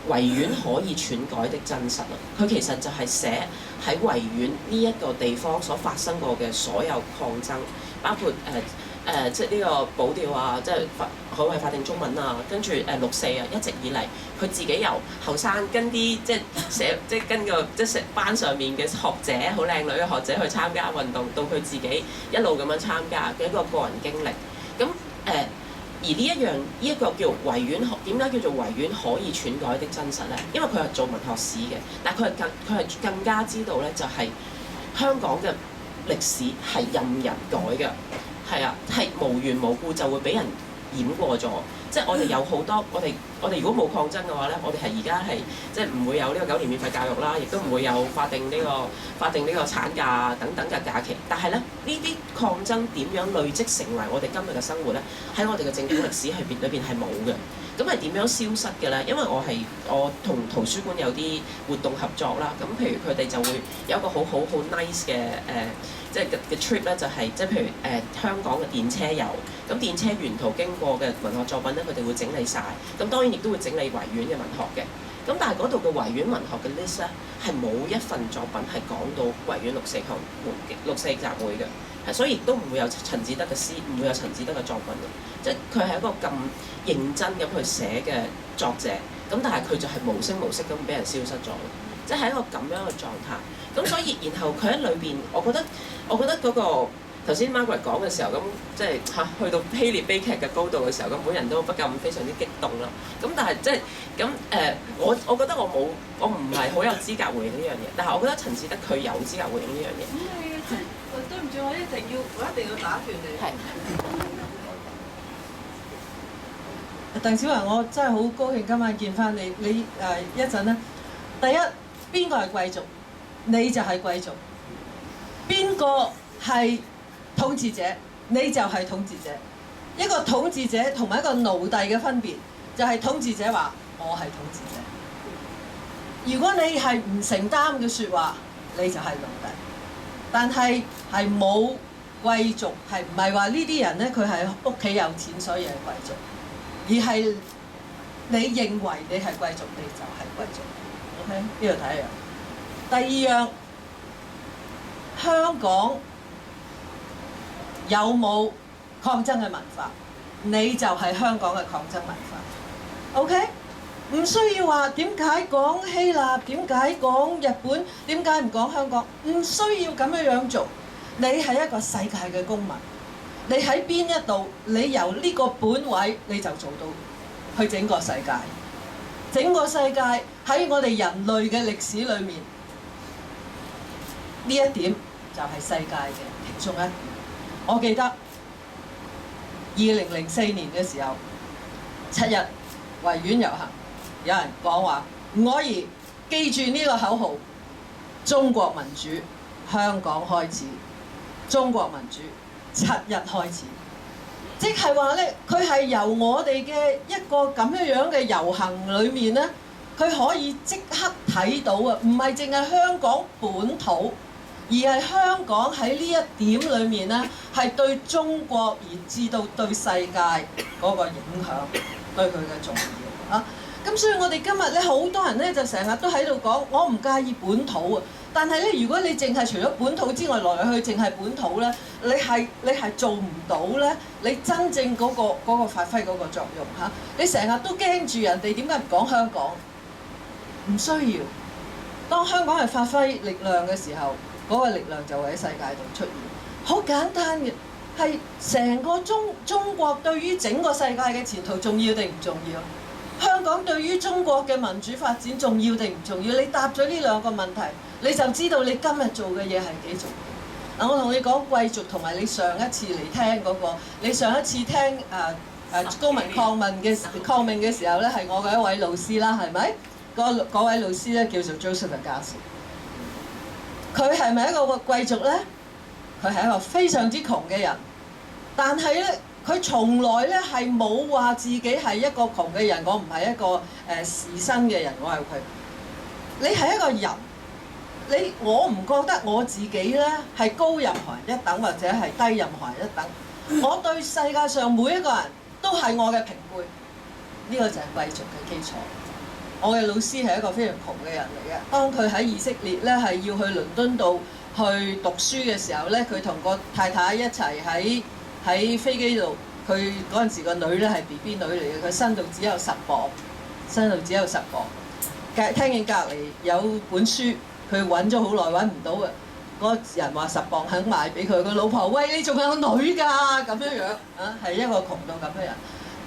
Speaker 5: 維園可以篡改的真實啊！佢其實就係寫喺維園呢一個地方所發生過嘅所有抗爭，包括即係呢個保釣啊，即係捍衞法定中文啊，跟住6·4啊，一直以嚟佢自己由後生跟啲跟個即係班上面嘅學者，好靚女嘅學者去參加運動，到佢自己一路咁樣參加嘅一個個人經歷。咁而呢一個叫維園，點解叫做維園可以篡改的真實咧？因為佢係做文學史嘅，但係佢係更加知道咧，就係香港嘅歷史係任人改嘅，係啊，係無緣無故就會俾人掩過咗。即係我哋有好多，我哋如果冇抗爭嘅話咧，我哋係而家係即係唔會有呢個9年免費教育啦，亦都唔會有法定呢個產假等等嘅假期。但係咧，呢啲抗爭點樣累積成為我哋今日嘅生活咧？喺我哋嘅政府歷史裏邊係冇嘅。咁係點樣消失嘅咧？因為我同圖書館有啲活動合作啦。咁譬如佢哋就會有一個好 nice 嘅即係嘅 trip 咧，就係即係譬如香港嘅電車遊。咁電車沿途經過嘅文學作品咧，佢哋會整理晒。咁當然亦都會整理維園嘅文學嘅。咁但係嗰度嘅維園文學嘅 list 咧，係冇一份作品係講到維園六四集會嘅。所以亦都唔會有陳智德嘅詩，唔會有陳智德嘅作品嘅，即係佢係一個咁認真咁去寫嘅作者，咁但係佢就係無聲無息咁俾人消失咗，即係一個咁樣嘅狀態。咁所以然後佢喺裏邊，我覺得嗰個頭先 Margaret 講嘅時候，咁即係去到希臘悲劇嘅高度嘅時候，咁本人都不禁非常之激動啦。咁但係即係咁我覺得我唔係好有資格回應呢樣嘢，但係我覺得陳智德佢有資格回應呢樣嘢。
Speaker 2: 對唔住，我一定要打斷你。
Speaker 5: 係。
Speaker 2: 鄧小樺，我真係好高興今晚見翻你。你一陣咧，第一邊個係貴族，你就係貴族；邊個係統治者，你就係統治者。一個統治者同埋一個奴隸嘅分別，就係統治者話我係統治者。如果你係唔承擔嘅説話，你就係奴隸。但係冇貴族，係唔係話呢啲人咧？佢係屋企有錢，所以係貴族，而係你認為你係貴族，你就係貴族。OK， 呢度睇一樣。第二樣，香港有冇抗爭嘅文化？你就係香港嘅抗爭文化。OK， 唔需要話點解講希臘，點解講日本，點解唔講香港？唔需要咁樣做。你係一個世界嘅公民，你喺邊一度，你由呢個本位你就做到去整個世界。整個世界喺我哋人類嘅歷史裏面，呢一點就係世界嘅其中一點。我記得2004年嘅時候，7日維園遊行，有人講話唔可以記住呢個口號：中國民主，香港開始；中國民主，7日開始。即係話咧，佢係由我哋嘅一個咁樣嘅遊行裏面咧，佢可以即刻睇到啊，唔係淨係香港本土，而係香港喺呢一點裏面咧，係對中國而至到對世界嗰個影響，對佢嘅重要啊。咁所以我哋今日咧，好多人咧就成日都喺度講，我唔介意本土啊。但係咧，如果你淨係除咗本土之外，來來去淨係本土咧，你係做唔到咧，你真正嗰個發揮嗰個作用嚇。你成日都驚住人哋點解唔講香港？唔需要。當香港係發揮力量嘅時候，嗰個力量就會喺世界度出現。好簡單嘅，係成個中國對於整個世界嘅前途重要定唔重要？香港對於中國嘅民主發展重要定唔重要？你答咗呢兩個問題，你就知道你今日做嘅嘢係幾重要。嗱，我同你講貴族同埋你上一次嚟聽嗰個，你上一次聽公民抗命嘅時候咧，係我嘅一位老師啦，係咪？嗰位老師咧叫做 Joseph Agassi。佢係咪一個貴族咧？佢係一個非常之窮嘅人，但係咧，佢從來咧係冇話自己係一個窮嘅人，我唔係一個士紳嘅人，我係佢。你係一個人，我唔覺得我自己咧係高任何人一等，或者係低任何人一等。我對世界上每一個人都係我嘅平輩，呢個就係貴族嘅基礎。我嘅老師係一個非常窮嘅人嚟嘅。當佢喺以色列咧係要去倫敦度去讀書嘅時候咧，佢同個太太一齊喺飛機度。佢嗰陣時個女咧係 BB 女嚟嘅，佢身度只有10磅，聽見隔離有本書，佢揾咗好耐揾唔到嘅，嗰個人話10磅肯賣俾佢，個老婆喂，你仲有女㗎咁樣啊，係一個窮到咁嘅人。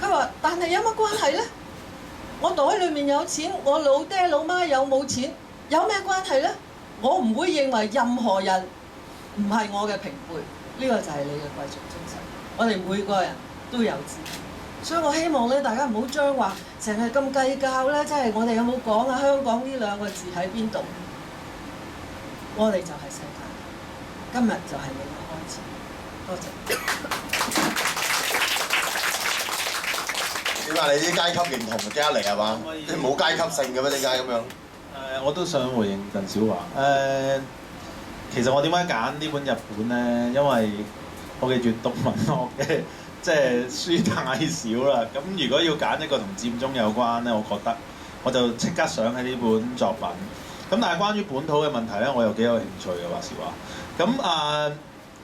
Speaker 2: 佢話：但係有乜關係咧？我袋裏面有錢，我老爹老媽有冇錢，有咩關係咧？我唔會認為任何人唔係我嘅平輩，呢個就係你嘅貴族精神。我哋每個人都有資格，所以我希望咧，大家唔好將話成日咁計較咧，即係我哋有冇講啊？香港呢兩個字喺邊度？我哋就係世界，今日就係你嘅開始。多謝。
Speaker 1: 點解你啲階級認同即刻嚟係嘛？你冇階級性嘅咩？點解咁樣？
Speaker 3: 我都想回應鄧小華。其實我點解揀呢本日本咧？因為我嘅閱讀文學嘅即係書太少啦。咁如果要揀一個同佔中有關咧，我覺得我就即刻想起呢本作品。咁但係關於本土嘅問題咧，我又幾有興趣嘅話時話。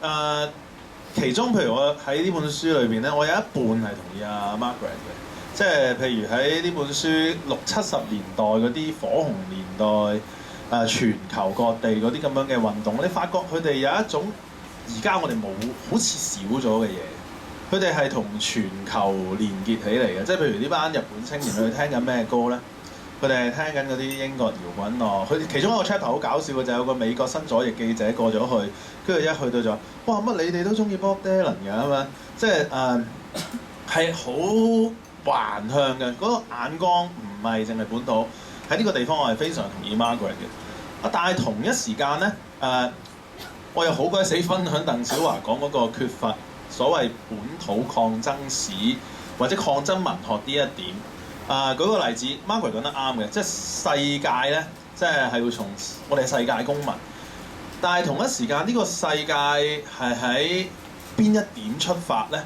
Speaker 3: 咁其中譬如我喺呢本書裏邊咧，我有一半係同意阿 Margaret 嘅。即係譬如喺呢本書60-70年代嗰啲火紅年代，全球各地嗰啲咁樣嘅運動，你發覺佢哋有一種而家我哋冇好似少咗嘅嘢，佢哋係同全球連結起嚟嘅。即係譬如呢班日本青年佢哋聽緊咩歌咧？佢哋係聽緊嗰啲英國搖滾樂。佢哋其中一個 chapter 好搞笑嘅就係有個美國新左翼記者過咗去，跟住一去到就話：哇乜你哋都中意 Bob Dylan 㗎咁樣？即係係好橫向嘅，嗰個眼光唔係淨係本土。喺呢個地方我係非常同意 Margaret 嘅。但係同一時間咧，我又好鬼死分享鄧小華講嗰個缺乏所謂本土抗爭史或者抗爭文學呢一點。舉個例子 ，Margaret 講得啱嘅，即係世界咧，即係要從我哋世界公民。但係同一時間，呢個世界係喺邊一點出發咧？